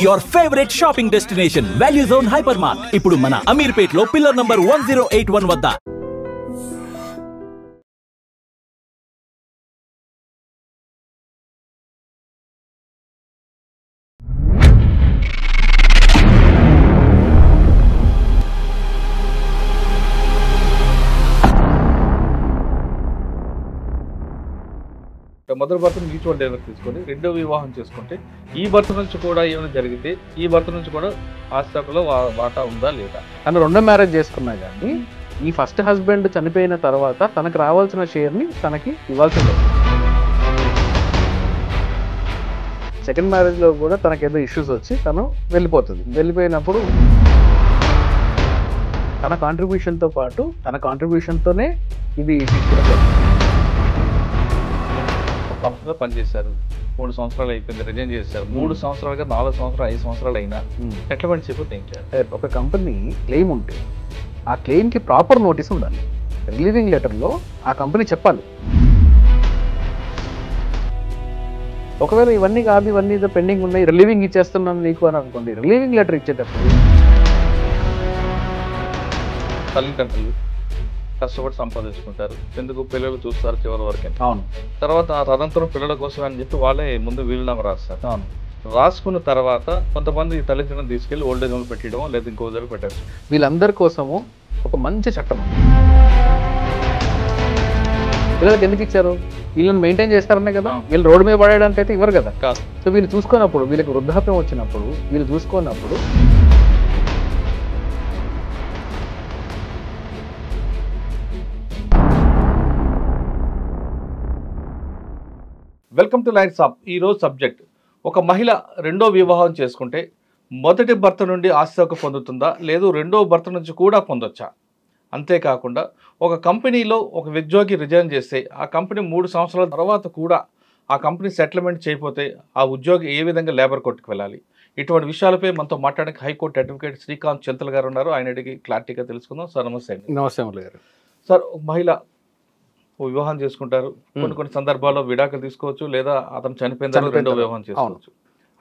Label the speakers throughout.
Speaker 1: Your favorite shopping destination, Value Zone Hypermart. ఇప్పుడు మన అమీర్పేట్ లో పిల్లర్ నంబర్ 1081 వద్ద.
Speaker 2: మొదటి భర్తను మ్యూచువల్ డైవర్స్ తీసుకొని రెండో వివాహం చేసుకుంటే ఈ భర్త నుంచి కూడా ఏమైనా జరిగితే ఈ భర్త నుంచి కూడా ఆస్తిలో వాటా ఉందా లేదా
Speaker 3: తను రెండో మ్యారేజ్ చేసుకున్నా కానీ ఈ ఫస్ట్ హస్బెండ్ చనిపోయిన తర్వాత తనకు రావాల్సిన షేర్ని తనకి ఇవ్వాల్సిందే. సెకండ్ మ్యారేజ్లో కూడా తనకేదో ఇష్యూస్ వచ్చి తను వెళ్ళిపోతుంది. వెళ్ళిపోయినప్పుడు తన కాంట్రిబ్యూషన్తో పాటు తన కాంట్రిబ్యూషన్తోనే ఇది
Speaker 2: కంపెనీలో పనిచేశారు, 3 సంవత్సరాలు అయిపోయింది, రిజైన్ చేశారు, 3 సంవత్సరాలుగా 4 సంవత్సరాలు 5 సంవత్సరాలు అయినా ఎట్లా పని చెప్పితే ఏం చేయాలి?
Speaker 3: ఒక కంపెనీ క్లెయిమ్ ఉంటే ఆ క్లెయిమ్కి ప్రాపర్ నోటీస్ ఉండాలి. రిలీవింగ్ లెటర్లో ఆ కంపెనీ చెప్పాలి. ఒకవేళ ఇవన్నీ కాదు, ఇవన్నీ పెండింగ్ ఉన్నాయి, రిలీవింగ్ ఇచ్చేస్తున్నాను నీకు అని అనుకోండి, రిలీవింగ్ లెటర్ ఇచ్చేటప్పుడు
Speaker 2: తల్లిదండ్రులు కష్టపడి సంపాదించుకుంటారు, ఎందుకు పిల్లలు చూస్తారు చివరి వరకు.
Speaker 3: అవును.
Speaker 2: తర్వాత తదనంతరం పిల్లల కోసం అని చెప్పి వాళ్ళే ముందు వీలునామా రాస్తారు.
Speaker 3: అవును.
Speaker 2: రాసుకున్న తర్వాత కొంతమంది తల్లిదండ్రులను తీసుకెళ్లి ఓల్డేజ్ హోమ్ పెట్టడం లేదా ఇంకో దగ్గర పెట్టారు.
Speaker 3: వీళ్ళందరి కోసము ఒక మంచి చట్టం. పిల్లలకి ఎందుకు ఇచ్చారు? వీళ్ళని మెయింటైన్ చేస్తారనే కదా. వీళ్ళు రోడ్డు మీద పడేయడానికి అయితే ఇవ్వరు కదా. సో వీళ్ళు చూసుకున్నప్పుడు, వీళ్ళకి వృద్ధాప్యం వచ్చినప్పుడు, వీళ్ళు చూసుకున్నప్పుడు
Speaker 2: వెల్కమ్ టు లైట్స్ అప్. ఈరోజు సబ్జెక్ట్, ఒక మహిళ రెండో వివాహం చేసుకుంటే మొదటి భర్త నుండి ఆస్తి హక్కు పొందుతుందా, లేదు రెండో భర్త నుంచి కూడా పొందొచ్చా? అంతేకాకుండా ఒక కంపెనీలో ఒక ఉద్యోగి రిజైన్ చేస్తే ఆ కంపెనీ 3 సంవత్సరాల తర్వాత కూడా ఆ కంపెనీ సెటిల్మెంట్ చేయకపోతే ఆ ఉద్యోగి ఏ విధంగా లేబర్ కోర్టుకు వెళ్ళాలి? ఇటువంటి విషయాలపై మనతో మాట్లాడడానికి హైకోర్టు అడ్వకేట్ శ్రీకాంత్ చింతల్ గారు ఉన్నారు. ఆయన అడిగి క్లారిటీగా తెలుసుకుందాం. సార్ నమస్తే అండి.
Speaker 3: నమస్తే అమలు గారు.
Speaker 2: సార్, ఒక మహిళ వివాహం చేసుకుంటారు, కొన్ని సందర్భాల్లో విడాకులు తీసుకోవచ్చు, లేదా అతను చనిపోయిన తర్వాత రెండో వివాహం చేసుకోవచ్చు.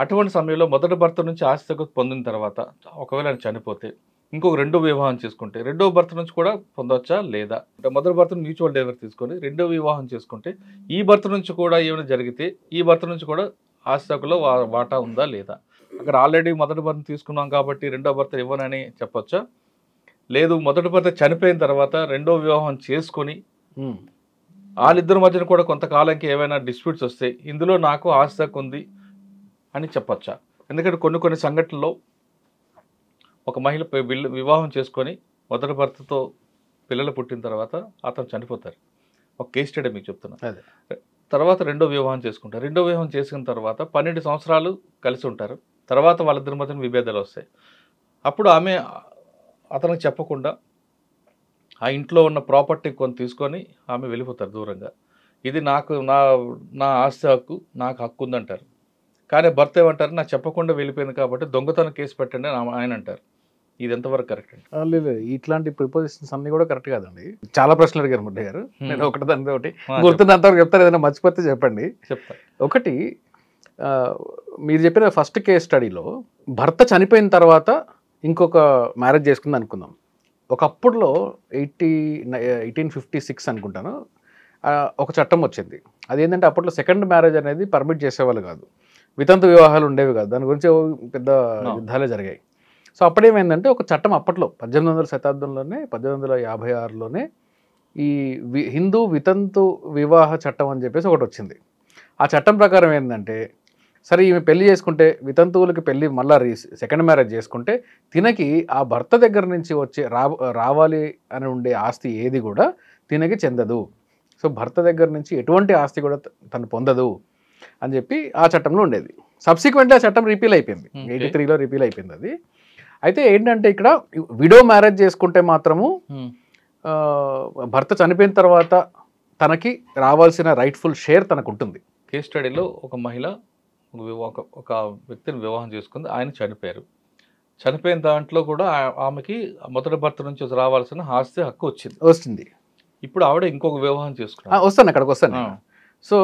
Speaker 2: అటువంటి సమయంలో మొదటి భర్త నుంచి ఆస్తి హక్కు పొందిన తర్వాత ఒకవేళ ఆయన చనిపోతే ఇంకొక రెండో వివాహం చేసుకుంటే రెండో భర్త నుంచి కూడా పొందవచ్చా లేదా? అంటే మొదటి భర్తను మ్యూచువల్ డైవర్స్ తీసుకొని రెండో వివాహం చేసుకుంటే ఈ భర్త నుంచి కూడా ఏమైనా జరిగితే ఈ భర్త నుంచి కూడా ఆస్తి హక్కులో వాటా ఉందా లేదా? అక్కడ ఆల్రెడీ మొదటి భర్తను తీసుకున్నాం కాబట్టి రెండో భర్త ఇవ్వనని చెప్పొచ్చా? లేదు, మొదటి భర్త చనిపోయిన తర్వాత రెండో వివాహం చేసుకొని వాళ్ళిద్దరి మధ్యన కూడా కొంతకాలంకి ఏమైనా డిస్ప్యూట్స్ వస్తే ఇందులో నాకు ఆస్తి హక్కు ఉంది అని చెప్పచ్చా? ఎందుకంటే కొన్ని సంఘటనల్లో ఒక మహిళ వివాహం చేసుకొని మొదటి భర్తతో పిల్లలు పుట్టిన తర్వాత అతను చనిపోతారు. ఒక కేస్ స్టడీ మీకు చెప్తున్నా. తర్వాత రెండో వివాహం చేసుకుంటారు. రెండో వివాహం చేసుకున్న తర్వాత 12 సంవత్సరాలు కలిసి ఉంటారు. తర్వాత వాళ్ళిద్దరి మధ్యన విభేదాలు వస్తాయి. అప్పుడు ఆమె అతనికి చెప్పకుండా ఆ ఇంట్లో ఉన్న ప్రాపర్టీ కొన్ని తీసుకొని ఆమె వెళ్ళిపోతారు దూరంగా. ఇది నాకు నా ఆస్తి హక్కు, నాకు హక్కు ఉందంటారు. కానీ భర్త ఏమంటారు, నాకు చెప్పకుండా వెళ్ళిపోయింది కాబట్టి దొంగతనం కేసు పెట్టండి అని ఆయన అంటారు. ఇది ఎంతవరకు కరెక్ట్ అండి?
Speaker 3: లేదు, ఇట్లాంటి ప్రిపోజిషన్స్ అన్ని కూడా కరెక్ట్ కాదండి. చాలా ప్రశ్నలు అడిగారు ముడ్డ గారు. నేను ఒకటి దాని ఒకటి గుర్తున్నంతవరకు చెప్తాను, ఏదైనా మర్చిపోతే చెప్పండి.
Speaker 2: చెప్తాను.
Speaker 3: ఒకటి, మీరు చెప్పిన ఫస్ట్ కేస్ స్టడీలో భర్త చనిపోయిన తర్వాత ఇంకొక మ్యారేజ్ చేసుకుంది అనుకుందాం. ఒకప్పుడులో 1856 అనుకుంటాను ఒక చట్టం వచ్చింది. అదేంటంటే అప్పట్లో సెకండ్ మ్యారేజ్ అనేది పర్మిట్ చేసేవాళ్ళు కాదు, వితంతు వివాహాలు ఉండేవి కాదు. దాని గురించి పెద్ద యుద్ధాలే జరిగాయి. సో అప్పుడేమైందంటే ఒక చట్టం అప్పట్లో 1800 శతాబ్దంలోనే 1856లోనే ఈ హిందూ వితంతు వివాహ చట్టం అని చెప్పేసి ఒకటి వచ్చింది. ఆ చట్టం ప్రకారం ఏంటంటే, సరే ఈమె పెళ్లి చేసుకుంటే వితంతువులకి పెళ్లి మళ్ళీ సెకండ్ మ్యారేజ్ చేసుకుంటే తినకి ఆ భర్త దగ్గర నుంచి వచ్చే రావాలి అని ఉండే ఆస్తి ఏది కూడా తినకి చెందదు. సో భర్త దగ్గర నుంచి ఎటువంటి ఆస్తి కూడా తను పొందదు అని చెప్పి ఆ చట్టంలో ఉండేది. సబ్సిక్వెంట్లీ ఆ చట్టం రిపీల్ అయిపోయింది, 83లో రిపీల్ అయిపోయింది అది. అయితే ఏంటంటే ఇక్కడ విడో మ్యారేజ్ చేసుకుంటే మాత్రము భర్త చనిపోయిన తర్వాత తనకి రావాల్సిన రైట్ఫుల్ షేర్ తనకు ఉంటుంది.
Speaker 2: కేస్ స్టడీలో ఒక మహిళ ఒక వ్యక్తిని వివాహం చేసుకుంది, ఆయన చనిపోయారు. చనిపోయిన దాంట్లో కూడా ఆమెకి మొదటి భర్త నుంచి రావాల్సిన ఆస్తి హక్కు వచ్చింది.
Speaker 3: ఇప్పుడు
Speaker 2: ఆవిడ ఇంకొక వివాహం చేసుకున్నారు.
Speaker 3: వస్తాను, అక్కడికి వస్తాను. సో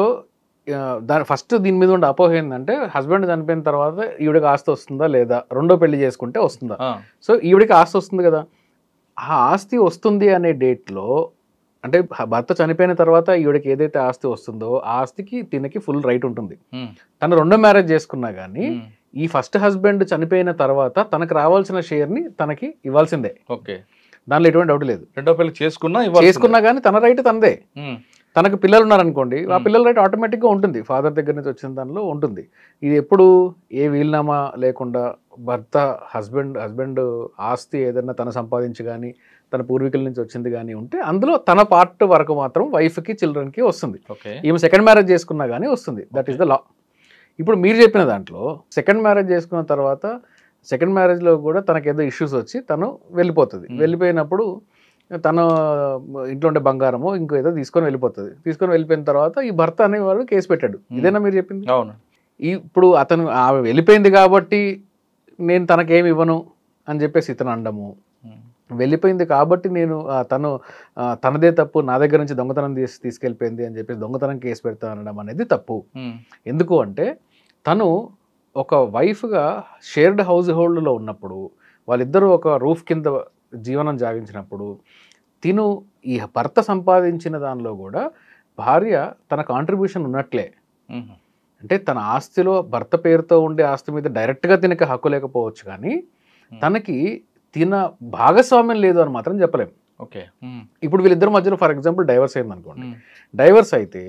Speaker 3: దాని ఫస్ట్ దీని మీద ఉండే అపోహ ఏంటంటే హస్బెండ్ చనిపోయిన తర్వాత ఈవిడికి ఆస్తి వస్తుందా లేదా, రెండో పెళ్లి చేసుకుంటే వస్తుందా. సో ఈవిడికి ఆస్తి వస్తుంది కదా, ఆ ఆస్తి వస్తుంది అనే డేట్లో అంటే భర్త చనిపోయిన తర్వాత ఈవిడికి ఏదైతే ఆస్తి వస్తుందో ఆ ఆస్తికి తినకి ఫుల్ రైట్ ఉంటుంది. తను రెండో మ్యారేజ్ చేసుకున్నా కానీ ఈ ఫస్ట్ హస్బెండ్ చనిపోయిన తర్వాత తనకు రావాల్సిన షేర్ని తనకి ఇవ్వాల్సిందే.
Speaker 2: ఓకే,
Speaker 3: దానిలో ఎటువంటి డౌట్ లేదు.
Speaker 2: రెండో పెళ్లి చేసుకున్నా
Speaker 3: కానీ తన రైట్ తనదే. తనకు పిల్లలు ఉన్నారనుకోండి, ఆ పిల్లల రైట్ ఆటోమేటిక్గా ఉంటుంది, ఫాదర్ దగ్గర నుంచి వచ్చిన దానిలో ఉంటుంది. ఇది ఎప్పుడు ఏ వీలునామా లేకుండా భర్త హస్బెండ్ ఆస్తి ఏదన్నా తను సంపాదించి కానీ తన పూర్వీకుల నుంచి వచ్చింది కానీ ఉంటే అందులో తన పార్ట్ వరకు మాత్రం వైఫ్కి చిల్డ్రన్కి వస్తుంది. ఈమె సెకండ్ మ్యారేజ్ చేసుకున్నా కానీ వస్తుంది. దట్ ఈస్ ద లా. ఇప్పుడు మీరు చెప్పిన దాంట్లో సెకండ్ మ్యారేజ్ చేసుకున్న తర్వాత సెకండ్ మ్యారేజ్లో కూడా తనకేదో ఇష్యూస్ వచ్చి తను వెళ్ళిపోతుంది. వెళ్ళిపోయినప్పుడు తన ఇంట్లో ఉండే బంగారము ఇంకో ఏదో తీసుకొని వెళ్ళిపోయిన తర్వాత ఈ భర్త అనేవాడు కేసు పెట్టాడు. ఇదేనా మీరు చెప్పింది?
Speaker 2: అవును.
Speaker 3: ఇప్పుడు అతను ఆమె వెళ్ళిపోయింది కాబట్టి నేను తనకేమి ఇవ్వను అని చెప్పేసి ఇతను అనడము, వెళ్ళిపోయింది కాబట్టి నేను తనదే తప్పు, నా దగ్గర నుంచి దొంగతనం తీసుకెళ్ళిపోయింది అని చెప్పేసి దొంగతనం కేసు పెడతా అనడం అనేది తప్పు. ఎందుకు అంటే తను ఒక వైఫ్గా షేర్డ్ హౌస్ హోల్డ్లో ఉన్నప్పుడు, వాళ్ళిద్దరూ ఒక రూఫ్ కింద జీవనం సాగించినప్పుడు తిను ఈ భర్త సంపాదించిన దానిలో కూడా భార్య తన కాంట్రిబ్యూషన్ ఉన్నట్లే. అంటే తన ఆస్తిలో భర్త పేరుతో ఉండే ఆస్తి మీద డైరెక్ట్గా తినక హక్కు లేకపోవచ్చు, కానీ తనకి తిన భాగస్వామ్యం లేదు అని మాత్రం చెప్పలేము.
Speaker 2: ఓకే,
Speaker 3: ఇప్పుడు వీళ్ళిద్దరి మధ్యలో ఫర్ ఎగ్జాంపుల్ డైవర్స్ అయింది అనుకోండి. డైవర్స్ అయితే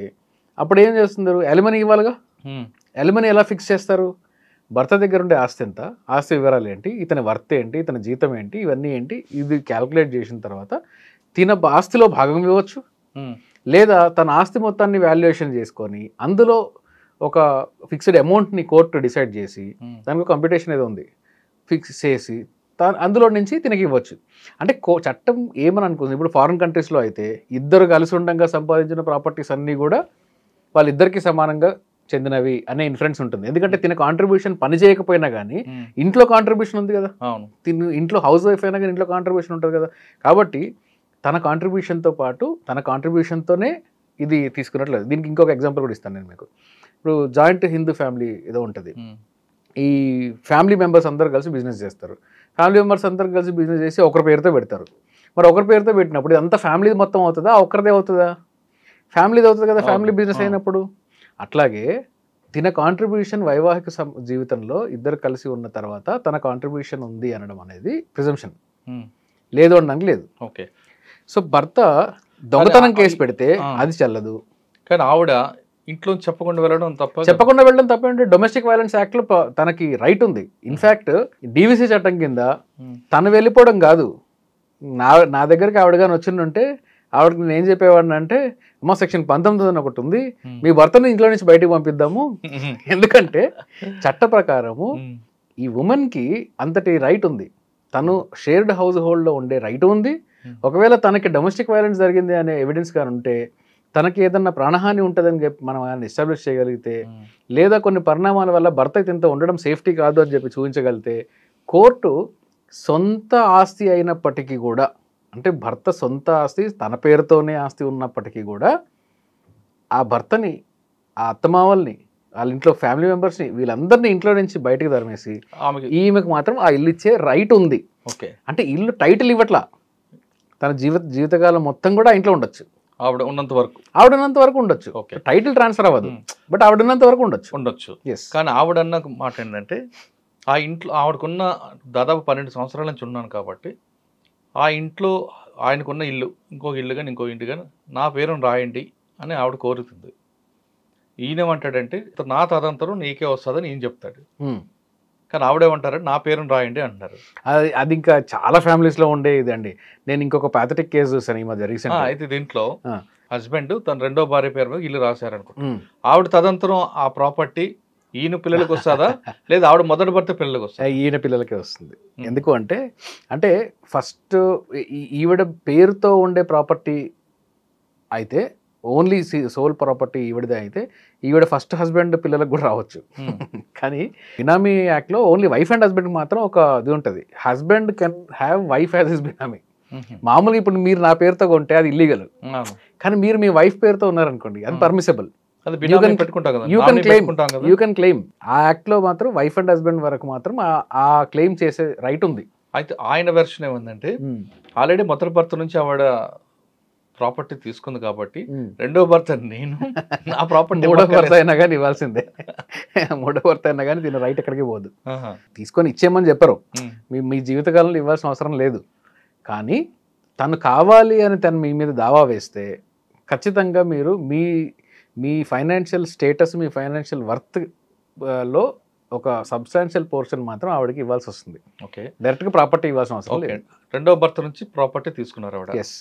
Speaker 3: అప్పుడు ఏం చేస్తున్నారు? ఎలిమనీ ఇవ్వాలిగా. ఎలిమనీ ఎలా ఫిక్స్ చేస్తారు? భర్త దగ్గర ఉండే ఆస్తి ఎంత, ఆస్తి వివరాలు ఏంటి, ఇతని వర్త్ ఏంటి, ఇతని జీతం ఏంటి, ఇవన్నీ ఏంటి, ఇది క్యాల్కులేట్ చేసిన తర్వాత తిన ఆస్తిలో భాగం ఇవ్వచ్చు, లేదా తన ఆస్తి మొత్తాన్ని వాల్యుయేషన్ చేసుకొని అందులో ఒక ఫిక్స్డ్ అమౌంట్ని కోర్టు డిసైడ్ చేసి దానికి కంప్యూటేషన్ ఏదో ఉంది ఫిక్స్ చేసి అందులో నుంచి తినకి ఇవ్వచ్చు. అంటే చట్టం ఏమని అనుకుంది, ఇప్పుడు ఫారిన్ కంట్రీస్లో అయితే ఇద్దరు కలిసి ఉండగా సంపాదించిన ప్రాపర్టీస్ అన్నీ కూడా వాళ్ళిద్దరికి సమానంగా చెందినవి అనే ఇన్ఫ్లుయెన్స్ ఉంటుంది. ఎందుకంటే తిన కాంట్రిబ్యూషన్ పని చేయకపోయినా కానీ ఇంట్లో కాంట్రిబ్యూషన్ ఉంది కదా, తిను ఇంట్లో హౌస్ వైఫ్ అయినా కానీ ఇంట్లో కాంట్రిబ్యూషన్ ఉంటుంది కదా. కాబట్టి తన కాంట్రిబ్యూషన్తో పాటు తన కాంట్రిబ్యూషన్తోనే ఇది తీసుకున్నట్లేదు. దీనికి ఇంకొక ఎగ్జాంపుల్ కూడా ఇస్తాను నేను మీకు. ఇప్పుడు జాయింట్ హిందూ ఫ్యామిలీ ఏదో ఉంటుంది. ఈ ఫ్యామిలీ మెంబర్స్ అందరు కలిసి బిజినెస్ చేస్తారు. ఫ్యామిలీ మెంబర్స్ అందరు కలిసి బిజినెస్ చేసి ఒకరి పేరుతో పెడతారు. మరి ఒకరి పేరుతో పెట్టినప్పుడు ఇదంతా ఫ్యామిలీ మొత్తం అవుతుందా, ఒకరిదే అవుతుందా? ఫ్యామిలీది అవుతుంది కదా ఫ్యామిలీ బిజినెస్ అయినప్పుడు. అట్లాగే తిన కాంట్రిబ్యూషన్ వైవాహిక జీవితంలో ఇద్దరు కలిసి ఉన్న తర్వాత తన కాంట్రిబ్యూషన్ ఉంది అనడం అనేది ప్రిజంప్షన్, లేదు అనడానికి లేదు.
Speaker 2: ఓకే,
Speaker 3: సో భర్త దొంగతనం కేసు పెడితే అది చెల్లదు.
Speaker 2: కానీ ఆవిడ ఇంట్లో చెప్పకుండా వెళ్ళడం తప్ప.
Speaker 3: చెప్పకుండా వెళ్ళడం తప్పేంటే డొమెస్టిక్ వైలెన్స్ యాక్ట్లో తనకి రైట్ ఉంది. ఇన్ఫ్యాక్ట్ డివిసి చట్టం కింద తను వెళ్ళిపోవడం కాదు, నా దగ్గరికి ఆవిడగాని వచ్చిందంటే ఆవిడకి నేను ఏం చెప్పేవాడిని అంటే, అమ్మ సెక్షన్ 19 అని ఒకటి ఉంది, మీ భర్తను ఇంట్లో నుంచి బయటకు పంపిద్దాము. ఎందుకంటే చట్ట ప్రకారము ఈ ఉమెన్కి అంతటి రైట్ ఉంది. తను షేర్డ్ హౌస్ హోల్డ్లో ఉండే రైట్ ఉంది. ఒకవేళ తనకి డొమెస్టిక్ వైలెన్స్ జరిగింది అనే ఎవిడెన్స్ కానీ ఉంటే, తనకి ఏదన్నా ప్రాణహాని ఉంటుందని చెప్పి మనం ఆయన ఎస్టాబ్లిష్ చేయగలిగితే, లేదా కొన్ని పరిణామాల వల్ల భర్త ఇంత ఉండడం సేఫ్టీ కాదు అని చెప్పి చూపించగలిగితే, కోర్టు సొంత ఆస్తి అయినప్పటికీ కూడా, అంటే భర్త సొంత ఆస్తి తన పేరుతోనే ఆస్తి ఉన్నప్పటికీ కూడా ఆ భర్తని, ఆ అత్తమామల్ని, వాళ్ళ ఇంట్లో ఫ్యామిలీ మెంబర్స్ని వీళ్ళందరినీ ఇంట్లో నుంచి బయటకు తరిమేసి ఈమెకు మాత్రం ఆ ఇల్లు ఇచ్చే రైట్ ఉంది.
Speaker 2: ఓకే,
Speaker 3: అంటే ఇల్లు టైటిల్ ఇవ్వట్లా, తన జీవితకాలం మొత్తం కూడా ఇంట్లో ఉండొచ్చు.
Speaker 2: ఆవిడ ఉన్నంత వరకు
Speaker 3: ఉండొచ్చు. టైటిల్ ట్రాన్స్ఫర్ అవ్వదు, బట్ ఆవిడ ఉన్నంత వరకు ఉండొచ్చు.
Speaker 2: కానీ ఆవిడ అన్న మాట ఏంటంటే, ఆ ఇంట్లో ఆవిడకున్న దాదాపు 12 సంవత్సరాల నుంచి ఉన్నాను కాబట్టి ఆ ఇంట్లో ఆయనకున్న ఇల్లు, ఇంకొక ఇల్లు కానీ ఇంకో ఇంటి కానీ నా పేరును రాయండి అని ఆవిడ కోరుతుంది. ఈయనేమంటాడంటే, నా తదంతరం నీకే వస్తుందని ఈయన చెప్తాడు. కానీ ఆవిడేమంటారంటే నా పేరును రాయండి అంటారు.
Speaker 3: అది ఇంకా చాలా ఫ్యామిలీస్లో ఉండే ఇదండి. నేను ఇంకొక ప్యాథటిక్ కేసు చూసాను ఈ మధ్య రీసెంట్.
Speaker 2: అయితే దీంట్లో హస్బెండ్ తన రెండో భార్య పేరు మీద ఇల్లు రాశారనుకో, ఆవిడ తదంతరం ఆ ప్రాపర్టీ ఈయన పిల్లలకు వస్తుందా, లేదా ఆవిడ మొదటి భర్త పిల్లలకు వస్తుందా?
Speaker 3: ఈయన పిల్లలకే వస్తుంది. ఎందుకు అంటే ఫస్ట్ ఈవిడ పేరుతో ఉండే ప్రాపర్టీ అయితే ఓన్లీ సోల్ ప్రాపర్టీ ఈవిడదే అయితే ఈవిడ ఫస్ట్ హస్బెండ్ పిల్లలకు కూడా రావచ్చు. కానీ బినామీ యాక్ట్లో ఓన్లీ వైఫ్ అండ్ హస్బెండ్ మాత్రం ఒక ఇది ఉంటుంది, husband can have wife as his benami. మామూలుగా ఇప్పుడు మీరు నా పేరుతో కొంటే అది ఇల్లీగల్, కానీ మీరు మీ వైఫ్ పేరుతో ఉన్నారనుకోండి అది పర్మిసిబుల్.
Speaker 2: అది బినామీ పెట్టుకుంటాం కదా,
Speaker 3: యూ కెన్
Speaker 2: నామినీ
Speaker 3: క్లెయిమ్
Speaker 2: పెట్టుకుంటాం కదా.
Speaker 3: యూ కెన్ క్లెయిమ్ ఆ యాక్ట్ లో మాత్రం వైఫ్ అండ్ హస్బెండ్ వరకు మాత్రం ఆ క్లెయిమ్ చేసే రైట్ ఉంది.
Speaker 2: అయితే ఆయన వెర్షన్ ఏముందంటే ఆల్రెడీ మొదటి భర్త నుంచి ఆవిడ ప్రాపర్టీ తీసుకుంది కాబట్టి రెండో భర్త నేను నా ప్రాపర్టీ
Speaker 3: మూడో భర్త అయినా కానీ ఇవ్వాల్సిందే. మూడో భర్త అయినా కానీ దీని రైట్ ఎక్కడికి పోదు. తీసుకొని ఇచ్చేయమని చెప్పరు, మీ జీవితకాలంలో ఇవ్వాల్సిన అవసరం లేదు. కానీ తను కావాలి అని తను మీ మీద దావా వేస్తే ఖచ్చితంగా మీరు మీ ఫైనాన్షియల్ స్టేటస్, మీ ఫైనాన్షియల్ వర్త్ లో ఒక సబ్స్టాన్షియల్ పోర్షన్ మాత్రం ఆవిడకి ఇవ్వాల్సి వస్తుంది.
Speaker 2: ఓకే,
Speaker 3: డైరెక్ట్గా ప్రాపర్టీ ఇవ్వాల్సిన అవసరం లేదు.
Speaker 2: రెండో భర్త నుంచి ప్రాపర్టీ తీసుకున్నారు ఆవిడ.
Speaker 3: ఎస్.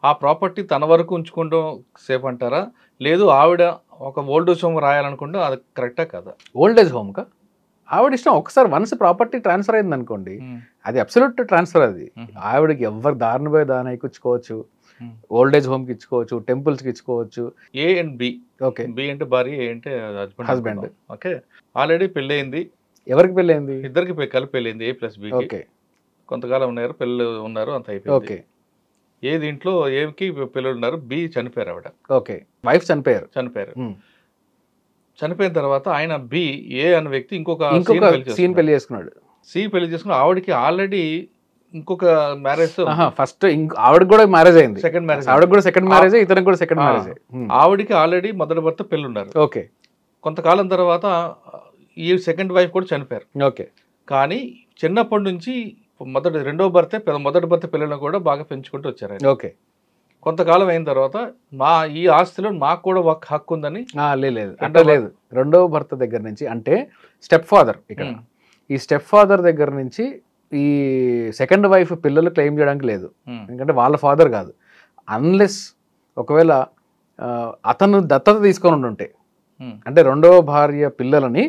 Speaker 2: ఆ ప్రాపర్టీ తన వరకు ఉంచుకోవడం సేఫ్ అంటారా, లేదు ఆవిడ ఒక ఓల్డ్ ఏజ్ హోమ్ రాయాలనుకుంటే అది కరెక్టా కదా?
Speaker 3: ఓల్డ్ ఏజ్ హోమ్కా ఆవిడ ఇష్టం. ఒకసారి వన్స్ ప్రాపర్టీ ట్రాన్స్ఫర్ అయింది అనుకోండి, అది అబ్సల్యూట్ ట్రాన్స్ఫర్. అది ఆవిడకి ఎవరు దారిని పోయి దాని ఇచ్చుకోవచ్చు, ఓల్డ్ ఏజ్ హోమ్కి ఇచ్చుకోవచ్చు, టెంపుల్స్కి ఇచ్చుకోవచ్చు.
Speaker 2: A and B. Okay, B అంటే భార్య, ఏ అంటే
Speaker 3: హస్బెండ్.
Speaker 2: ఓకే, ఆల్రెడీ పెళ్ళయింది.
Speaker 3: ఎవరికి పెళ్ళయింది?
Speaker 2: ఇద్దరికి కలిపి పెళ్ళయింది, ఏ ప్లస్ బి.
Speaker 3: ఓకే,
Speaker 2: కొంతకాలం ఉన్నారు, పిల్లలు ఉన్నారు, అంత అయిపోయింది.
Speaker 3: ఓకే,
Speaker 2: ఏ దీంట్లో ఏకి పిల్లలు ఉన్నారు, బి చనిపోయారు ఆవిడ.
Speaker 3: ఓకే, వైఫ్ చనిపోయారు.
Speaker 2: చనిపోయిన తర్వాత ఆయన బి, ఏ అనే వ్యక్తి ఇంకొక
Speaker 3: సీన్ పెళ్లి చేసుకున్నాడు.
Speaker 2: సి పెళ్లి చేసుకుని ఆవిడకి ఆల్రెడీ ఇంకొక మ్యారేజ్,
Speaker 3: ఫస్ట్ ఆవిడకి కూడా మ్యారేజ్ అయింది,
Speaker 2: సెకండ్ మ్యారేజ్.
Speaker 3: ఆవిడకి కూడా సెకండ్ మ్యారేజ్, ఇతనికి కూడా సెకండ్ మ్యారేజ్.
Speaker 2: ఆవిడకి ఆల్రెడీ మొదటి భర్త పెళ్ళి ఉన్నారు.
Speaker 3: ఓకే,
Speaker 2: కొంతకాలం తర్వాత ఈ సెకండ్ వైఫ్ కూడా చనిపోయారు.
Speaker 3: ఓకే,
Speaker 2: కానీ చిన్నప్పటి నుంచి రెండో మొదటి భర్త పిల్లలను కూడా బాగా పెంచుకుంటూ వచ్చారు.
Speaker 3: ఓకే,
Speaker 2: కొంతకాలం అయిన తర్వాత ఈ ఆస్తిలో మాకు కూడా ఒక హక్కు ఉందని.
Speaker 3: లేదు అంటే లేదు, రెండో భర్త దగ్గర నుంచి అంటే స్టెప్ ఫాదర్. ఇక్కడ ఈ స్టెప్ ఫాదర్ దగ్గర నుంచి ఈ సెకండ్ వైఫ్ పిల్లలు క్లెయిమ్ చేయడానికి లేదు, ఎందుకంటే వాళ్ళ ఫాదర్ కాదు. అన్లెస్ ఒకవేళ అతను దత్తత తీసుకొని ఉంటే, అంటే రెండవ భార్య పిల్లలని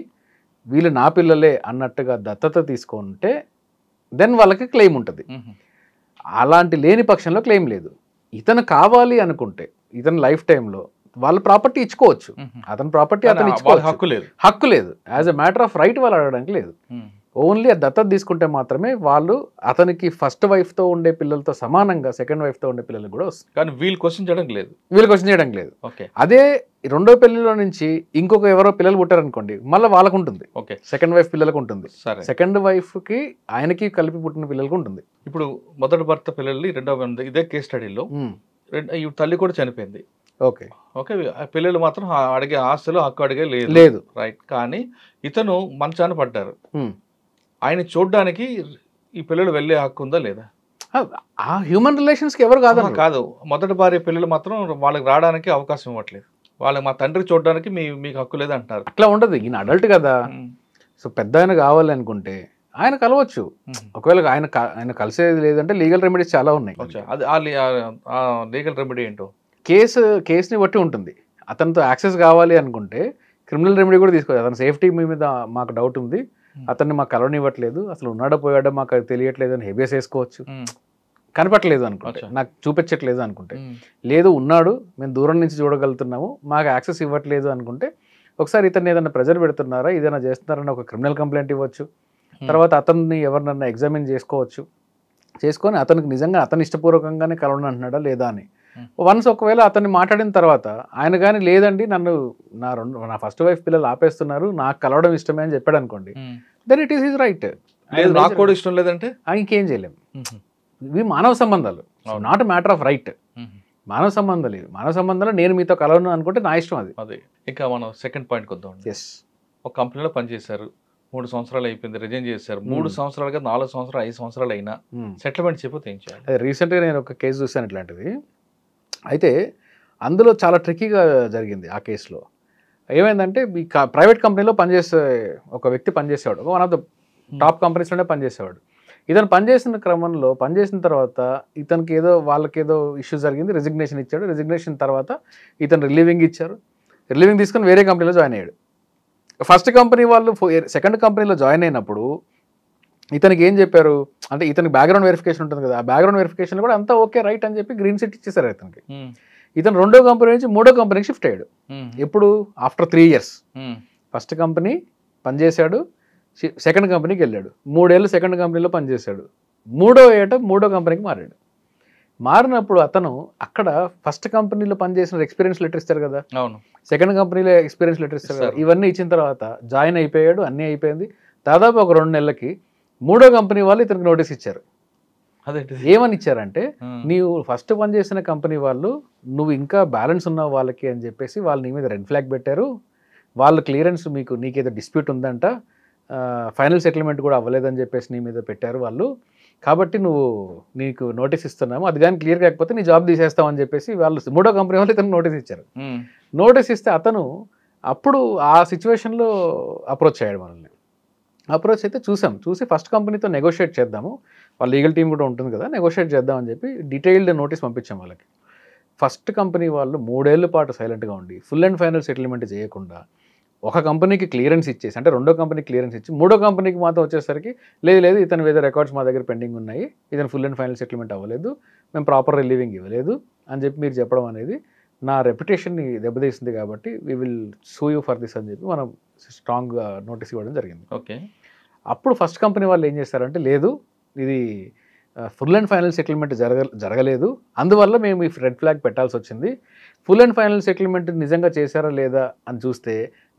Speaker 3: వీళ్ళు నా పిల్లలే అన్నట్టుగా దత్తత తీసుకుంటే దెన్ వాళ్ళకి క్లెయిమ్ ఉంటుంది. అలాంటి లేని పక్షంలో క్లెయిమ్ లేదు. ఇతను కావాలి అనుకుంటే ఇతను లైఫ్ టైంలో వాళ్ళ ప్రాపర్టీ ఇచ్చుకోవచ్చు, అతని ప్రాపర్టీ అతను ఇచ్చుకోవచ్చు, హక్కు లేదు. As a matter of right వాళ్ళు అడగడానికి లేదు. ఓన్లీ ఆ దత్తత తీసుకుంటే మాత్రమే వాళ్ళు అతనికి ఫస్ట్ వైఫ్తో ఉండే పిల్లలతో సమానంగా సెకండ్ వైఫ్తో ఉండే పిల్లలకు కూడా వస్తుంది.
Speaker 2: కానీ వీళ్ళు క్వశ్చన్ చేయడానికి లేదు.
Speaker 3: అదే రెండో పెళ్లిలో నుంచి ఇంకొక ఎవరో పిల్లలు పుట్టారనుకోండి, మళ్ళీ వాళ్ళకు ఉంటుంది, సెకండ్ వైఫ్ పిల్లలకు ఉంటుంది, సెకండ్ వైఫ్కి ఆయనకి కలిపి పుట్టిన పిల్లలకు ఉంటుంది.
Speaker 2: ఇప్పుడు మొదటి భర్త పిల్లల్ని రెండవ ఇదే కేస్ స్టడీలో ఈ తల్లి కూడా చనిపోయింది.
Speaker 3: ఓకే,
Speaker 2: పిల్లలు మాత్రం అడిగే ఆస్తులు హక్కు అడిగే లేదు. రైట్. కానీ ఇతను మంచాన పడ్డారు, ఆయన చూడడానికి ఈ పిల్లలు వెళ్ళే హక్కు ఉందా లేదా?
Speaker 3: ఆ హ్యూమన్ రిలేషన్స్కి ఎవరు
Speaker 2: కాదు, మొదటి భార్య పిల్లలు మాత్రం వాళ్ళకి రావడానికి అవకాశం ఇవ్వట్లేదు. వాళ్ళకి మా తండ్రి చూడడానికి మీకు హక్కు లేదు అంటారు.
Speaker 3: అట్లా ఉండదు, ఈయన అడల్ట్ కదా. సో పెద్ద ఆయన కావాలి అనుకుంటే ఆయన కలవచ్చు. ఒకవేళ ఆయన కలిసేది లేదంటే లీగల్ రెమెడీస్ చాలా ఉన్నాయి.
Speaker 2: లీగల్ రెమెడీ ఏంటో
Speaker 3: కేసుని బట్టి ఉంటుంది. అతనితో యాక్సెస్ కావాలి అనుకుంటే క్రిమినల్ రెమెడీ కూడా తీసుకోవచ్చు. అతని సేఫ్టీ మీద మాకు డౌట్ ఉంది, అతన్ని మాకు కలవనివ్వట్లేదు, అసలు ఉన్నాడో పోయాడో మాకు అది తెలియట్లేదు అని హెబియస్ వేసుకోవచ్చు. కనపట్లేదు అనుకుంటే, నాకు చూపించట్లేదు అనుకుంటే, లేదు ఉన్నాడు మేము దూరం నుంచి చూడగలుగుతున్నాము మాకు యాక్సెస్ ఇవ్వట్లేదు అనుకుంటే ఒకసారి ఇతన్ని ఏదైనా ప్రెజర్ పెడుతున్నారా, ఏదైనా చేస్తున్నారని ఒక క్రిమినల్ కంప్లైంట్ ఇవ్వచ్చు. తర్వాత అతన్ని ఎవరినన్నా ఎగ్జామిన్ చేసుకొని అతనికి నిజంగా అతను ఇష్టపూర్వకంగానే కలవని అంటున్నాడా లేదా అని. వన్స్ ఒకవేళ అతన్ని మాట్లాడిన తర్వాత ఆయన కానీ లేదండి నన్ను నా ఫస్ట్ వైఫ్ పిల్లలు ఆపేస్తున్నారు, నాకు కలవడం ఇష్టమే అని చెప్పాడు అనుకోండి, then it is his right.
Speaker 2: నాకు కూడా ఇష్టం లేదంటే
Speaker 3: ఇంకేం చేయలేము. ఇవి మానవ సంబంధాలు, నాట్ మ్యాటర్ ఆఫ్ రైట్. మానవ సంబంధాలు ఇవి. మానవ సంబంధాలు నేను మీతో కలవను అనుకుంటే నా ఇష్టం అది.
Speaker 2: ఇంకా మనం సెకండ్ పాయింట్కి వద్దాం. ఒక కంపెనీలో పనిచేశారు, 3 సంవత్సరాలు అయిపోయింది, రిజైన్ చేశారు. 3 సంవత్సరాలుగా 4 సంవత్సరాలు 5 సంవత్సరాలు అయినా సెటిల్మెంట్ చెప్పితే ఏం చేయాలి?
Speaker 3: రీసెంట్గా నేను ఒక కేసు చూసాను ఇట్లాంటిది. అయితే అందులో చాలా ట్రిక్కీగా జరిగింది. ఆ కేసులో ఏమైందంటే ఈ ప్రైవేట్ కంపెనీలో పనిచేసే ఒక వ్యక్తి పనిచేసేవాడు, వన్ ఆఫ్ ద టాప్ కంపెనీస్లోనే పనిచేసేవాడు. ఇతను పనిచేసిన క్రమంలో పనిచేసిన తర్వాత ఇతనికి వాళ్ళకేదో ఇష్యూ జరిగింది, రిజిగ్నేషన్ ఇచ్చాడు. రిజిగ్నేషన్ తర్వాత ఇతను రిలీవింగ్ ఇచ్చారు, రిలీవింగ్ తీసుకొని వేరే కంపెనీలో జాయిన్ అయ్యాడు. ఫస్ట్ కంపెనీ వాళ్ళు సెకండ్ కంపెనీలో జాయిన్ అయినప్పుడు ఇతనికి ఏం చెప్పారు అంటే, ఇతనికి బ్యాక్గ్రౌండ్ వెరిఫికేషన్ ఉంటుంది కదా, ఆ బ్యాక్గ్రౌండ్ వెరిఫికేషన్ కూడా అంతా ఓకే రైట్ అని చెప్పి గ్రీన్ సిట్ ఇచ్చేసారు ఇతనికి. ఇతను రెండో కంపెనీ నుంచి మూడో కంపెనీకి షిఫ్ట్ అయ్యాడు. ఎప్పుడు? After 3 years. ఫస్ట్ కంపెనీ పనిచేశాడు, సెకండ్ కంపెనీకి వెళ్ళాడు, 3 ఏళ్ళు సెకండ్ కంపెనీలో పనిచేశాడు, మూడో కంపెనీకి మారాడు. మారినప్పుడు అతను అక్కడ ఫస్ట్ కంపెనీలో పనిచేసిన ఎక్స్పీరియన్స్ లెటర్ ఇస్తారు కదా,
Speaker 2: అవును.
Speaker 3: సెకండ్ కంపెనీలో ఎక్స్పీరియన్స్ లెటర్ ఇస్తారు కదా,
Speaker 2: ఇస్తారు.
Speaker 3: ఇవన్నీ ఇచ్చిన తర్వాత జాయిన్ అయిపోయాడు, అన్నీ అయిపోయింది. దాదాపు ఒక 2 నెలలకి మూడో కంపెనీ వాళ్ళు ఇతనికి నోటీస్ ఇచ్చారు.
Speaker 2: అదేంటి?
Speaker 3: ఏమని ఇచ్చారంటే, నీవు ఫస్ట్ పనిచేసిన కంపెనీ వాళ్ళు నువ్వు ఇంకా బ్యాలెన్స్ ఉన్నావు వాళ్ళకి అని చెప్పేసి వాళ్ళు నీ మీద రెడ్ ఫ్లాగ్ పెట్టారు. వాళ్ళ క్లియరెన్స్ నీకేదో డిస్ప్యూట్ ఉందంట, ఫైనల్ సెటిల్మెంట్ కూడా అవ్వలేదని చెప్పేసి నీ మీద పెట్టారు వాళ్ళు. కాబట్టి నీకు నోటీస్ ఇస్తున్నాము, అది కానీ క్లియర్ కాకపోతే నీ జాబ్ తీసేస్తామని చెప్పేసి వాళ్ళు మూడో కంపెనీ వాళ్ళు ఇతను నోటీస్ ఇచ్చారు. నోటీస్ ఇస్తే అతను అప్పుడు ఆ సిచ్యువేషన్లో అప్రోచ్ అయ్యాడు మనల్ని. అప్రోచ్ అయితే చూసి ఫస్ట్ కంపెనీతో నెగోషియేట్ చేద్దాము, వాళ్ళ లీగల్ టీం కూడా ఉంటుంది కదా, నెగోషియేట్ చేద్దామని చెప్పి డీటెయిల్డ్ నోటీస్ పంపించాం వాళ్ళకి. ఫస్ట్ కంపెనీ వాళ్ళు 3 ఏళ్ల పాటు సైలెంట్గా ఉండి ఫుల్ అండ్ ఫైనల్ సెటిల్మెంట్ చేయకుండా ఒక కంపెనీకి క్లియరెన్స్ ఇచ్చేసి, అంటే రెండో కంపెనీకి క్లియరెన్స్ ఇచ్చి మూడో కంపెనీకి మాత్రం వచ్చేసరికి లేదు ఇతను వేరే రికార్డ్స్ మా దగ్గర పెండింగ్ ఉన్నాయి, ఇతను ఫుల్ అండ్ ఫైనల్ సెటిల్మెంట్ అవ్వలేదు, మేము ప్రాపర్ రిలీవింగ్ ఇవ్వలేదు అని చెప్పి మీరు చెప్పడం అనేది నా రెప్యుటేషన్ని దెబ్బతీస్తుంది. కాబట్టి వీ విల్ సూ యూ ఫర్ దిస్ అని చెప్పి మనం స్ట్రాంగ్ నోటీస్ ఇవ్వడం జరిగింది.
Speaker 2: ఓకే.
Speaker 3: అప్పుడు ఫస్ట్ కంపెనీ వాళ్ళు ఏం చేస్తారంటే, లేదు ఇది ఫుల్ అండ్ ఫైనల్ సెటిల్మెంట్ జరగలేదు, అందువల్ల మేము ఈ రెడ్ ఫ్లాగ్ పెట్టాల్సి వచ్చింది. ఫుల్ అండ్ ఫైనల్ సెటిల్మెంట్ నిజంగా చేశారా లేదా అని చూస్తే